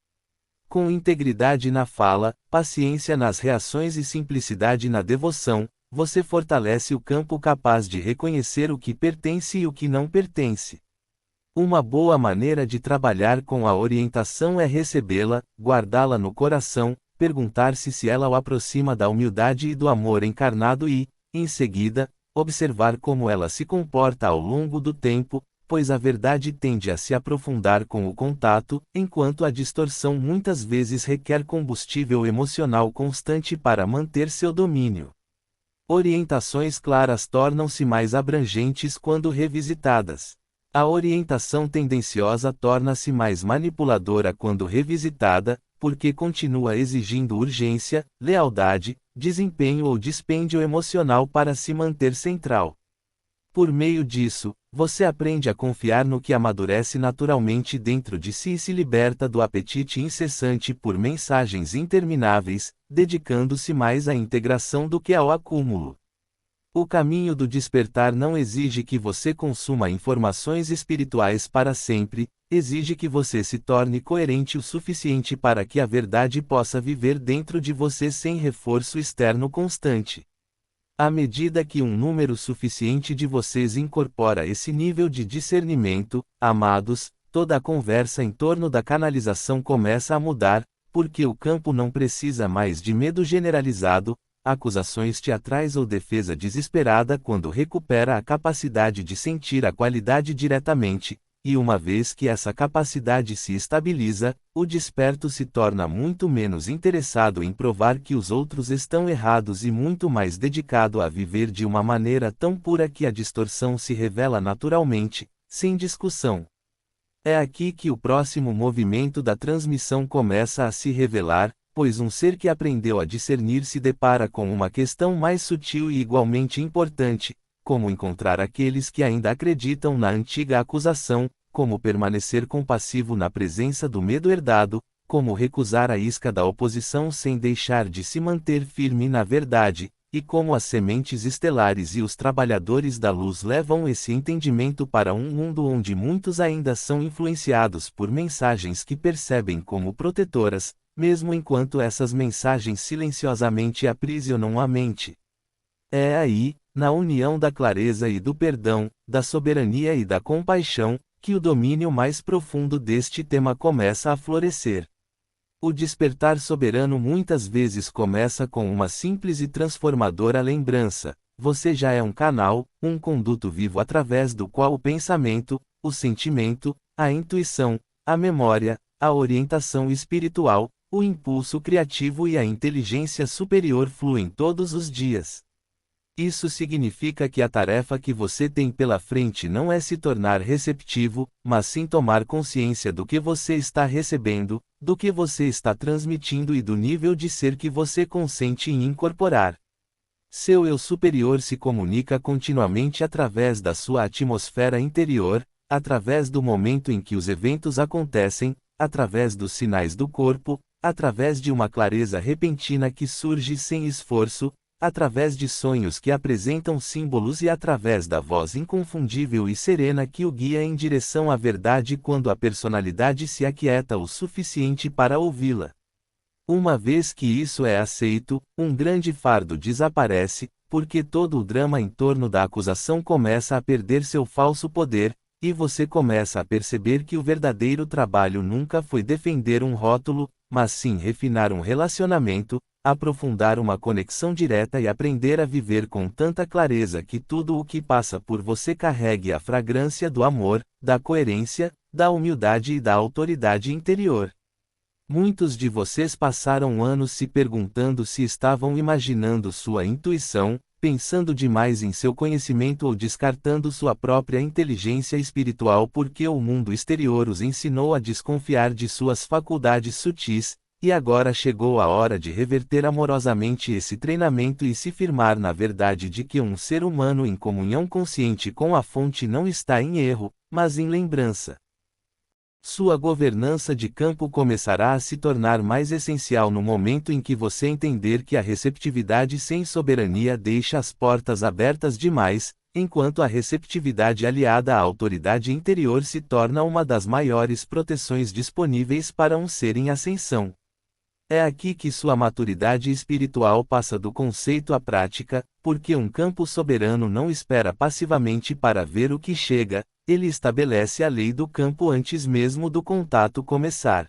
Com integridade na fala, paciência nas reações e simplicidade na devoção, você fortalece o campo capaz de reconhecer o que pertence e o que não pertence. Uma boa maneira de trabalhar com a orientação é recebê-la, guardá-la no coração, perguntar-se se ela o aproxima da humildade e do amor encarnado e, em seguida, observar como ela se comporta ao longo do tempo, pois a verdade tende a se aprofundar com o contato, enquanto a distorção muitas vezes requer combustível emocional constante para manter seu domínio. Orientações claras tornam-se mais abrangentes quando revisitadas. A orientação tendenciosa torna-se mais manipuladora quando revisitada, porque continua exigindo urgência, lealdade, desempenho ou dispêndio emocional para se manter central. Por meio disso, você aprende a confiar no que amadurece naturalmente dentro de si e se liberta do apetite incessante por mensagens intermináveis, dedicando-se mais à integração do que ao acúmulo. O caminho do despertar não exige que você consuma informações espirituais para sempre, exige que você se torne coerente o suficiente para que a verdade possa viver dentro de você sem reforço externo constante. À medida que um número suficiente de vocês incorpora esse nível de discernimento, amados, toda a conversa em torno da canalização começa a mudar, porque o campo não precisa mais de medo generalizado, acusações teatrais ou defesa desesperada quando recupera a capacidade de sentir a qualidade diretamente, e uma vez que essa capacidade se estabiliza, o desperto se torna muito menos interessado em provar que os outros estão errados e muito mais dedicado a viver de uma maneira tão pura que a distorção se revela naturalmente, sem discussão. É aqui que o próximo movimento da transmissão começa a se revelar, pois um ser que aprendeu a discernir se depara com uma questão mais sutil e igualmente importante, como encontrar aqueles que ainda acreditam na antiga acusação, como permanecer compassivo na presença do medo herdado, como recusar a isca da oposição sem deixar de se manter firme na verdade, e como as sementes estelares e os trabalhadores da luz levam esse entendimento para um mundo onde muitos ainda são influenciados por mensagens que percebem como protetoras, mesmo enquanto essas mensagens silenciosamente aprisionam a mente. É aí, na união da clareza e do perdão, da soberania e da compaixão, que o domínio mais profundo deste tema começa a florescer. O despertar soberano muitas vezes começa com uma simples e transformadora lembrança: você já é um canal, um conduto vivo através do qual o pensamento, o sentimento, a intuição, a memória, a orientação espiritual, o impulso criativo e a inteligência superior fluem todos os dias. Isso significa que a tarefa que você tem pela frente não é se tornar receptivo, mas sim tomar consciência do que você está recebendo, do que você está transmitindo e do nível de ser que você consente em incorporar. Seu eu superior se comunica continuamente através da sua atmosfera interior, através do momento em que os eventos acontecem, através dos sinais do corpo, através de uma clareza repentina que surge sem esforço, através de sonhos que apresentam símbolos e através da voz inconfundível e serena que o guia em direção à verdade quando a personalidade se aquieta o suficiente para ouvi-la. Uma vez que isso é aceito, um grande fardo desaparece, porque todo o drama em torno da acusação começa a perder seu falso poder, e você começa a perceber que o verdadeiro trabalho nunca foi defender um rótulo, mas sim refinar um relacionamento, aprofundar uma conexão direta e aprender a viver com tanta clareza que tudo o que passa por você carregue a fragrância do amor, da coerência, da humildade e da autoridade interior. Muitos de vocês passaram anos se perguntando se estavam imaginando sua intuição, pensando demais em seu conhecimento ou descartando sua própria inteligência espiritual porque o mundo exterior os ensinou a desconfiar de suas faculdades sutis, e agora chegou a hora de reverter amorosamente esse treinamento e se firmar na verdade de que um ser humano em comunhão consciente com a fonte não está em erro, mas em lembrança. Sua governança de campo começará a se tornar mais essencial no momento em que você entender que a receptividade sem soberania deixa as portas abertas demais, enquanto a receptividade aliada à autoridade interior se torna uma das maiores proteções disponíveis para um ser em ascensão. É aqui que sua maturidade espiritual passa do conceito à prática, porque um campo soberano não espera passivamente para ver o que chega, ele estabelece a lei do campo antes mesmo do contato começar.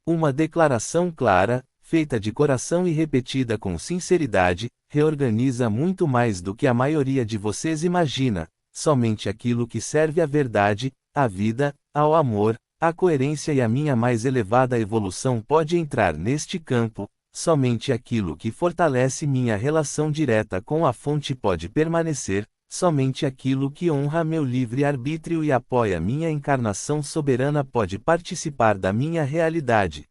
Uma declaração clara, feita de coração e repetida com sinceridade, reorganiza muito mais do que a maioria de vocês imagina. Somente aquilo que serve à verdade, à vida, ao amor, à coerência e à minha mais elevada evolução pode entrar neste campo. Somente aquilo que fortalece minha relação direta com a fonte pode permanecer. Somente aquilo que honra meu livre-arbítrio e apoia minha encarnação soberana pode participar da minha realidade.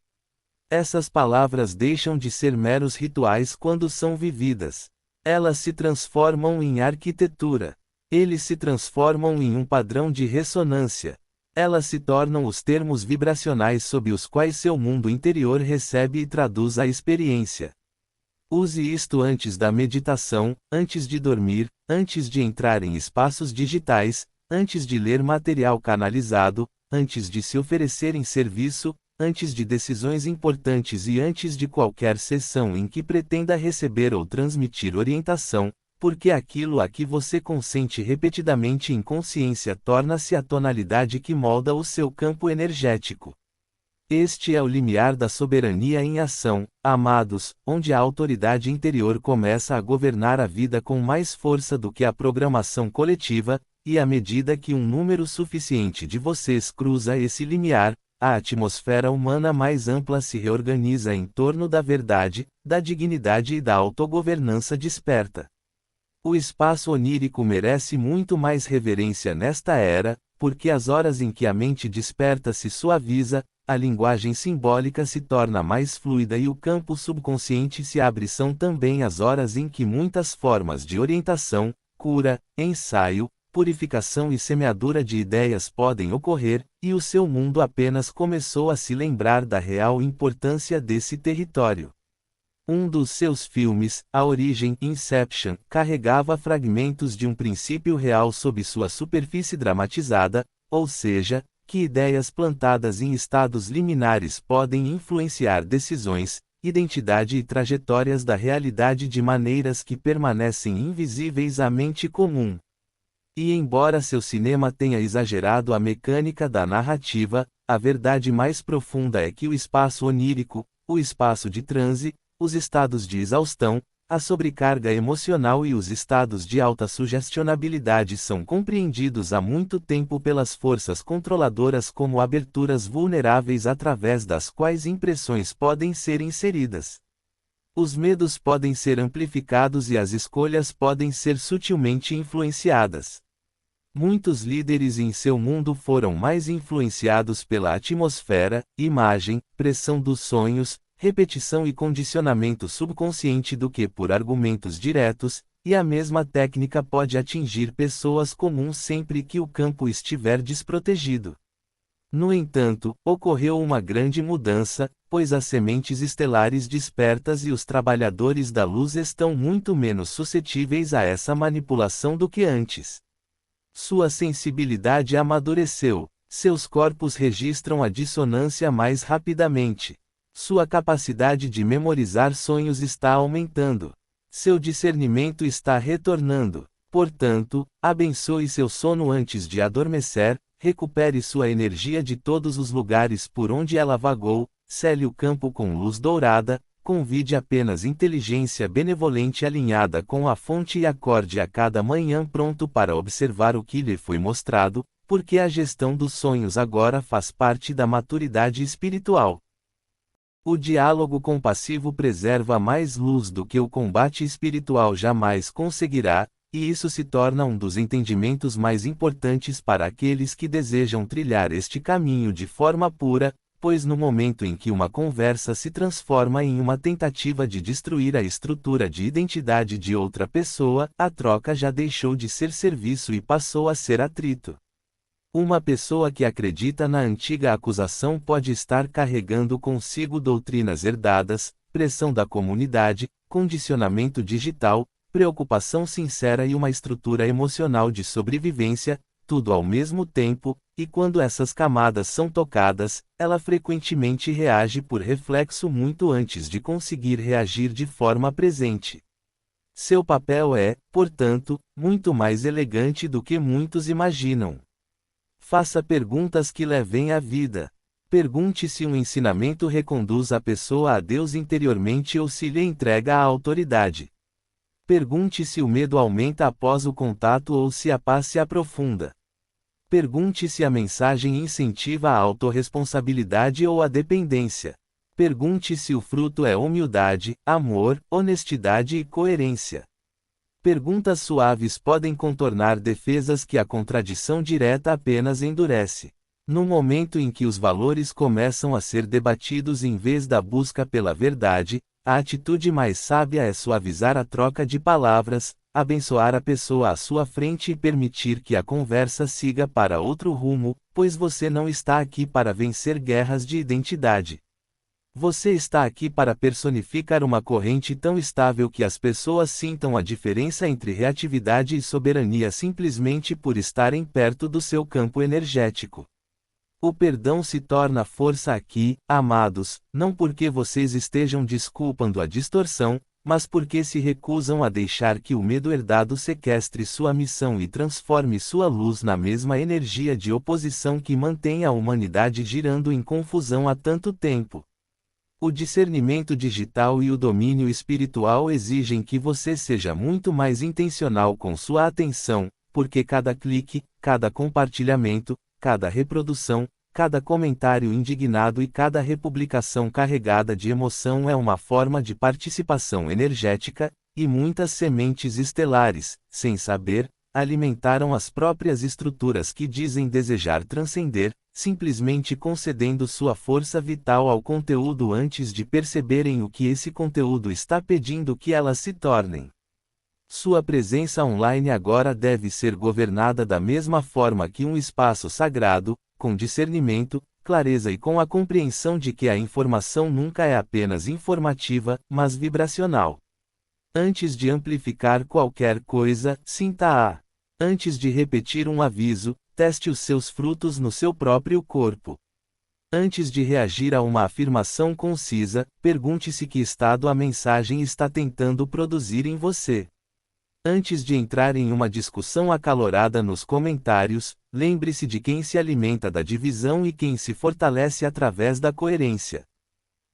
Essas palavras deixam de ser meros rituais quando são vividas. Elas se transformam em arquitetura. Eles se transformam em um padrão de ressonância. Elas se tornam os termos vibracionais sob os quais seu mundo interior recebe e traduz a experiência. Use isto antes da meditação, antes de dormir, antes de entrar em espaços digitais, antes de ler material canalizado, antes de se oferecer em serviço, antes de decisões importantes e antes de qualquer sessão em que pretenda receber ou transmitir orientação, porque aquilo a que você consente repetidamente em consciência torna-se a tonalidade que molda o seu campo energético. Este é o limiar da soberania em ação, amados, onde a autoridade interior começa a governar a vida com mais força do que a programação coletiva, e à medida que um número suficiente de vocês cruza esse limiar, a atmosfera humana mais ampla se reorganiza em torno da verdade, da dignidade e da autogovernança desperta. O espaço onírico merece muito mais reverência nesta era, porque as horas em que a mente desperta se suaviza, a linguagem simbólica se torna mais fluida e o campo subconsciente se abre. São também as horas em que muitas formas de orientação, cura, ensaio, purificação e semeadura de ideias podem ocorrer, e o seu mundo apenas começou a se lembrar da real importância desse território. Um dos seus filmes, A Origem, Inception, carregava fragmentos de um princípio real sob sua superfície dramatizada, ou seja, que ideias plantadas em estados liminares podem influenciar decisões, identidade e trajetórias da realidade de maneiras que permanecem invisíveis à mente comum. E embora seu cinema tenha exagerado a mecânica da narrativa, a verdade mais profunda é que o espaço onírico, o espaço de transe, os estados de exaustão, a sobrecarga emocional e os estados de alta sugestionabilidade são compreendidos há muito tempo pelas forças controladoras como aberturas vulneráveis através das quais impressões podem ser inseridas. Os medos podem ser amplificados e as escolhas podem ser sutilmente influenciadas. Muitos líderes em seu mundo foram mais influenciados pela atmosfera, imagem, pressão dos sonhos, repetição e condicionamento subconsciente do que por argumentos diretos, e a mesma técnica pode atingir pessoas comuns sempre que o campo estiver desprotegido. No entanto, ocorreu uma grande mudança, pois as sementes estelares despertas e os trabalhadores da luz estão muito menos suscetíveis a essa manipulação do que antes. Sua sensibilidade amadureceu, seus corpos registram a dissonância mais rapidamente. Sua capacidade de memorizar sonhos está aumentando. Seu discernimento está retornando. Portanto, abençoe seu sono antes de adormecer, recupere sua energia de todos os lugares por onde ela vagou, cele o campo com luz dourada, convide apenas inteligência benevolente alinhada com a fonte e acorde a cada manhã pronto para observar o que lhe foi mostrado, porque a gestão dos sonhos agora faz parte da maturidade espiritual. O diálogo compassivo preserva mais luz do que o combate espiritual jamais conseguirá, e isso se torna um dos entendimentos mais importantes para aqueles que desejam trilhar este caminho de forma pura, pois no momento em que uma conversa se transforma em uma tentativa de destruir a estrutura de identidade de outra pessoa, a troca já deixou de ser serviço e passou a ser atrito. Uma pessoa que acredita na antiga acusação pode estar carregando consigo doutrinas herdadas, pressão da comunidade, condicionamento digital, preocupação sincera e uma estrutura emocional de sobrevivência, tudo ao mesmo tempo, e quando essas camadas são tocadas, ela frequentemente reage por reflexo muito antes de conseguir reagir de forma presente. Seu papel é, portanto, muito mais elegante do que muitos imaginam. Faça perguntas que levem à vida. Pergunte se um ensinamento reconduz a pessoa a Deus interiormente ou se lhe entrega a autoridade. Pergunte se o medo aumenta após o contato ou se a paz se aprofunda. Pergunte se a mensagem incentiva a autorresponsabilidade ou a dependência. Pergunte se o fruto é humildade, amor, honestidade e coerência. Perguntas suaves podem contornar defesas que a contradição direta apenas endurece. No momento em que os valores começam a ser debatidos em vez da busca pela verdade, a atitude mais sábia é suavizar a troca de palavras, abençoar a pessoa à sua frente e permitir que a conversa siga para outro rumo, pois você não está aqui para vencer guerras de identidade. Você está aqui para personificar uma corrente tão estável que as pessoas sintam a diferença entre reatividade e soberania simplesmente por estarem perto do seu campo energético. O perdão se torna força aqui, amados, não porque vocês estejam desculpando a distorção, mas porque se recusam a deixar que o medo herdado sequestre sua missão e transforme sua luz na mesma energia de oposição que mantém a humanidade girando em confusão há tanto tempo. O discernimento digital e o domínio espiritual exigem que você seja muito mais intencional com sua atenção, porque cada clique, cada compartilhamento, cada reprodução, cada comentário indignado e cada republicação carregada de emoção é uma forma de participação energética, e muitas sementes estelares, sem saber, alimentaram as próprias estruturas que dizem desejar transcender, simplesmente concedendo sua força vital ao conteúdo antes de perceberem o que esse conteúdo está pedindo que elas se tornem. Sua presença online agora deve ser governada da mesma forma que um espaço sagrado, com discernimento, clareza e com a compreensão de que a informação nunca é apenas informativa, mas vibracional. Antes de amplificar qualquer coisa, sinta-a. Antes de repetir um aviso, teste os seus frutos no seu próprio corpo. Antes de reagir a uma afirmação concisa, pergunte-se que estado a mensagem está tentando produzir em você. Antes de entrar em uma discussão acalorada nos comentários, lembre-se de quem se alimenta da divisão e quem se fortalece através da coerência.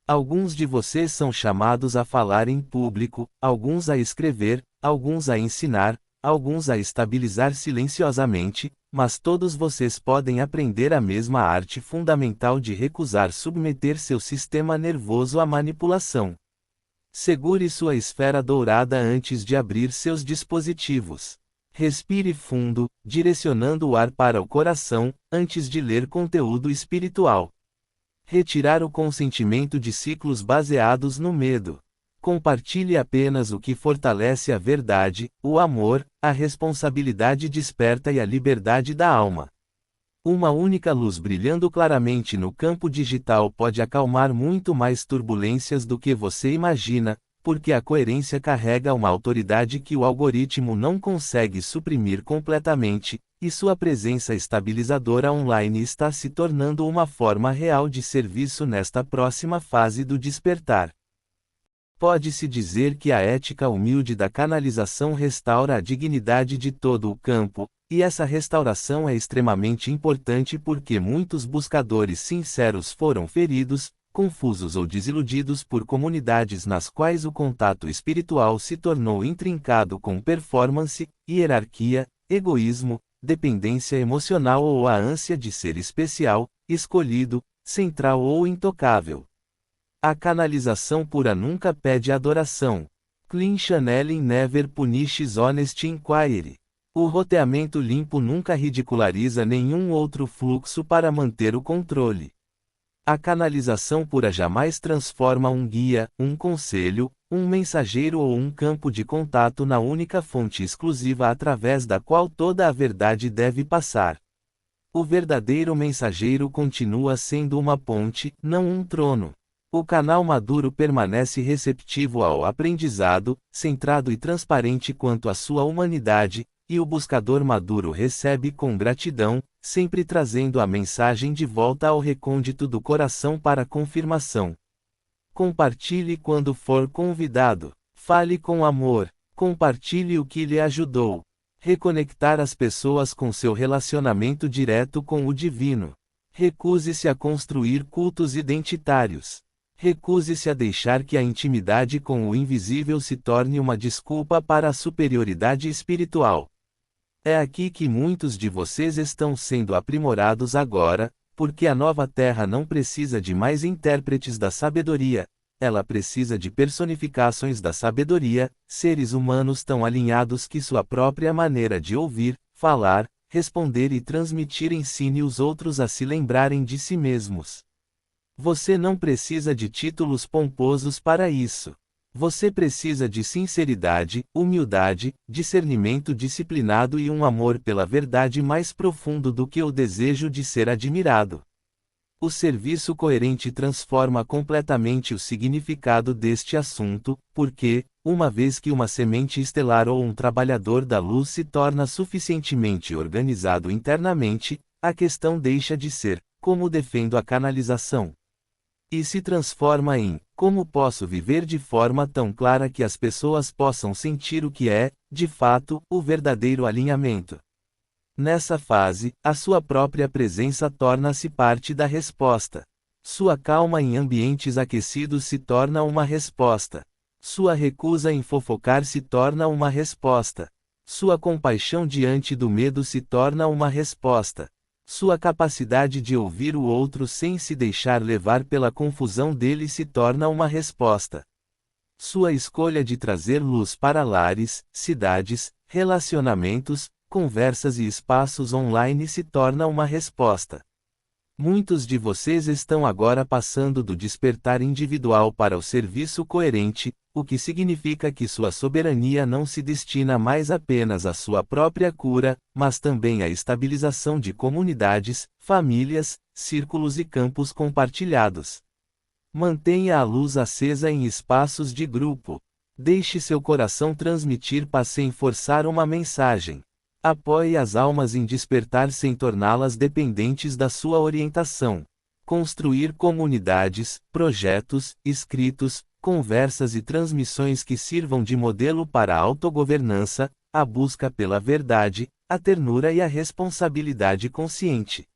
Alguns de vocês são chamados a falar em público, alguns a escrever, alguns a ensinar, alguns a estabilizar silenciosamente, mas todos vocês podem aprender a mesma arte fundamental de recusar submeter seu sistema nervoso à manipulação. Segure sua esfera dourada antes de abrir seus dispositivos. Respire fundo, direcionando o ar para o coração, antes de ler conteúdo espiritual. Retirar o consentimento de ciclos baseados no medo. Compartilhe apenas o que fortalece a verdade, o amor, a responsabilidade desperta e a liberdade da alma. Uma única luz brilhando claramente no campo digital pode acalmar muito mais turbulências do que você imagina, porque a coerência carrega uma autoridade que o algoritmo não consegue suprimir completamente, e sua presença estabilizadora online está se tornando uma forma real de serviço nesta próxima fase do despertar. Pode-se dizer que a ética humilde da canalização restaura a dignidade de todo o campo, e essa restauração é extremamente importante porque muitos buscadores sinceros foram feridos, confusos ou desiludidos por comunidades nas quais o contato espiritual se tornou intrincado com performance, hierarquia, egoísmo, dependência emocional ou a ânsia de ser especial, escolhido, central ou intocável. A canalização pura nunca pede adoração. Clean channeling never punishes honest inquiry. O roteamento limpo nunca ridiculariza nenhum outro fluxo para manter o controle. A canalização pura jamais transforma um guia, um conselho, um mensageiro ou um campo de contato na única fonte exclusiva através da qual toda a verdade deve passar. O verdadeiro mensageiro continua sendo uma ponte, não um trono. O canal maduro permanece receptivo ao aprendizado, centrado e transparente quanto à sua humanidade, e o buscador maduro recebe com gratidão, sempre trazendo a mensagem de volta ao recôndito do coração para confirmação. Compartilhe quando for convidado. Fale com amor. Compartilhe o que lhe ajudou. Reconectar as pessoas com seu relacionamento direto com o divino. Recuse-se a construir cultos identitários. Recuse-se a deixar que a intimidade com o invisível se torne uma desculpa para a superioridade espiritual. É aqui que muitos de vocês estão sendo aprimorados agora, porque a nova Terra não precisa de mais intérpretes da sabedoria, ela precisa de personificações da sabedoria, seres humanos tão alinhados que sua própria maneira de ouvir, falar, responder e transmitir ensine os outros a se lembrarem de si mesmos. Você não precisa de títulos pomposos para isso. Você precisa de sinceridade, humildade, discernimento disciplinado e um amor pela verdade mais profundo do que o desejo de ser admirado. O serviço coerente transforma completamente o significado deste assunto, porque, uma vez que uma semente estelar ou um trabalhador da luz se torna suficientemente organizado internamente, a questão deixa de ser, como defendo a canalização? E se transforma em, como posso viver de forma tão clara que as pessoas possam sentir o que é, de fato, o verdadeiro alinhamento. Nessa fase, a sua própria presença torna-se parte da resposta. Sua calma em ambientes aquecidos se torna uma resposta. Sua recusa em fofocar se torna uma resposta. Sua compaixão diante do medo se torna uma resposta. Sua capacidade de ouvir o outro sem se deixar levar pela confusão dele se torna uma resposta. Sua escolha de trazer luz para lares, cidades, relacionamentos, conversas e espaços online se torna uma resposta. Muitos de vocês estão agora passando do despertar individual para o serviço coerente, o que significa que sua soberania não se destina mais apenas à sua própria cura, mas também à estabilização de comunidades, famílias, círculos e campos compartilhados. Mantenha a luz acesa em espaços de grupo. Deixe seu coração transmitir paz sem forçar uma mensagem. Apoie as almas em despertar sem torná-las dependentes da sua orientação. Construir comunidades, projetos, escritos, conversas e transmissões que sirvam de modelo para a autogovernança, a busca pela verdade, a ternura e a responsabilidade consciente.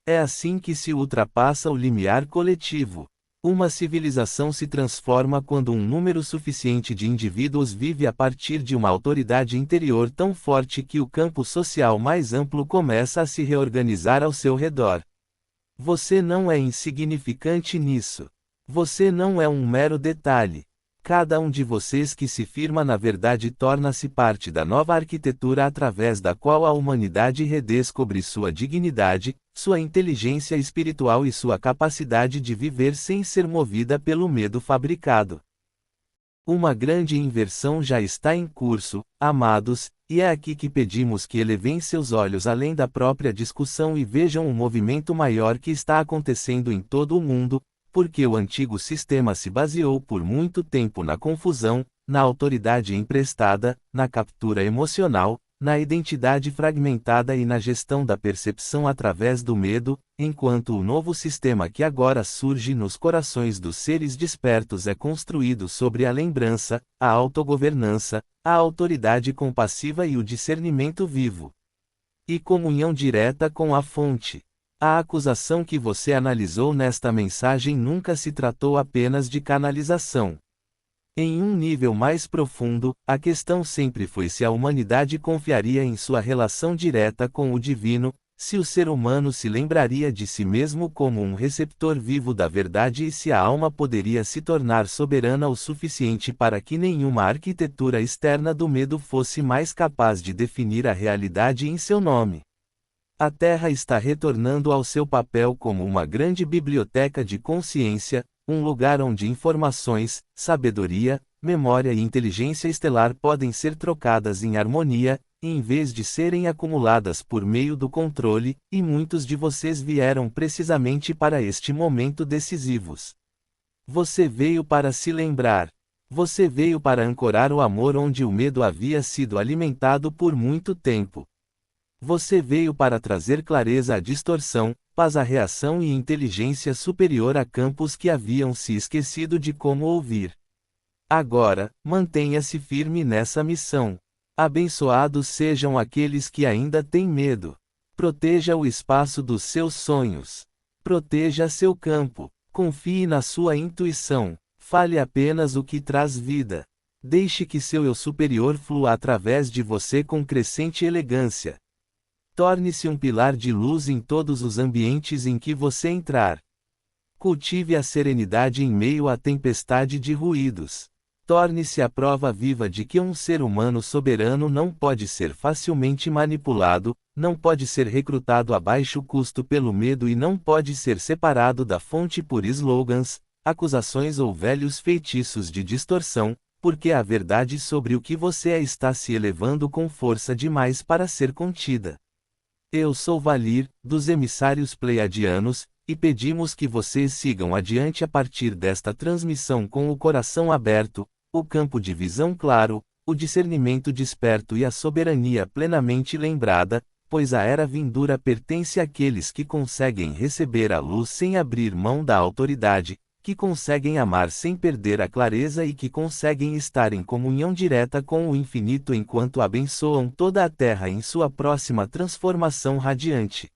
É assim que se ultrapassa o limiar coletivo. Uma civilização se transforma quando um número suficiente de indivíduos vive a partir de uma autoridade interior tão forte que o campo social mais amplo começa a se reorganizar ao seu redor. Você não é insignificante nisso. Você não é um mero detalhe. Cada um de vocês que se firma na verdade torna-se parte da nova arquitetura através da qual a humanidade redescobre sua dignidade, sua inteligência espiritual e sua capacidade de viver sem ser movida pelo medo fabricado. Uma grande inversão já está em curso, amados, e é aqui que pedimos que elevem seus olhos além da própria discussão e vejam um movimento maior que está acontecendo em todo o mundo, porque o antigo sistema se baseou por muito tempo na confusão, na autoridade emprestada, na captura emocional, na identidade fragmentada e na gestão da percepção através do medo, enquanto o novo sistema que agora surge nos corações dos seres despertos é construído sobre a lembrança, a autogovernança, a autoridade compassiva e o discernimento vivo. E comunhão direta com a fonte. A acusação que você analisou nesta mensagem nunca se tratou apenas de canalização. Em um nível mais profundo, a questão sempre foi se a humanidade confiaria em sua relação direta com o divino, se o ser humano se lembraria de si mesmo como um receptor vivo da verdade e se a alma poderia se tornar soberana o suficiente para que nenhuma arquitetura externa do medo fosse mais capaz de definir a realidade em seu nome. A Terra está retornando ao seu papel como uma grande biblioteca de consciência, um lugar onde informações, sabedoria, memória e inteligência estelar podem ser trocadas em harmonia, em vez de serem acumuladas por meio do controle, e muitos de vocês vieram precisamente para este momento decisivos. Você veio para se lembrar. Você veio para ancorar o amor onde o medo havia sido alimentado por muito tempo. Você veio para trazer clareza à distorção, paz à reação e inteligência superior a campos que haviam se esquecido de como ouvir. Agora, mantenha-se firme nessa missão. Abençoados sejam aqueles que ainda têm medo. Proteja o espaço dos seus sonhos. Proteja seu campo. Confie na sua intuição. Fale apenas o que traz vida. Deixe que seu eu superior flua através de você com crescente elegância. Torne-se um pilar de luz em todos os ambientes em que você entrar. Cultive a serenidade em meio à tempestade de ruídos. Torne-se a prova viva de que um ser humano soberano não pode ser facilmente manipulado, não pode ser recrutado a baixo custo pelo medo e não pode ser separado da fonte por slogans, acusações ou velhos feitiços de distorção, porque a verdade sobre o que você é está se elevando com força demais para ser contida. Eu sou Valir, dos emissários pleiadianos, e pedimos que vocês sigam adiante a partir desta transmissão com o coração aberto, o campo de visão claro, o discernimento desperto e a soberania plenamente lembrada, pois a era vindoura pertence àqueles que conseguem receber a luz sem abrir mão da autoridade, que conseguem amar sem perder a clareza e que conseguem estar em comunhão direta com o infinito enquanto abençoam toda a Terra em sua próxima transformação radiante.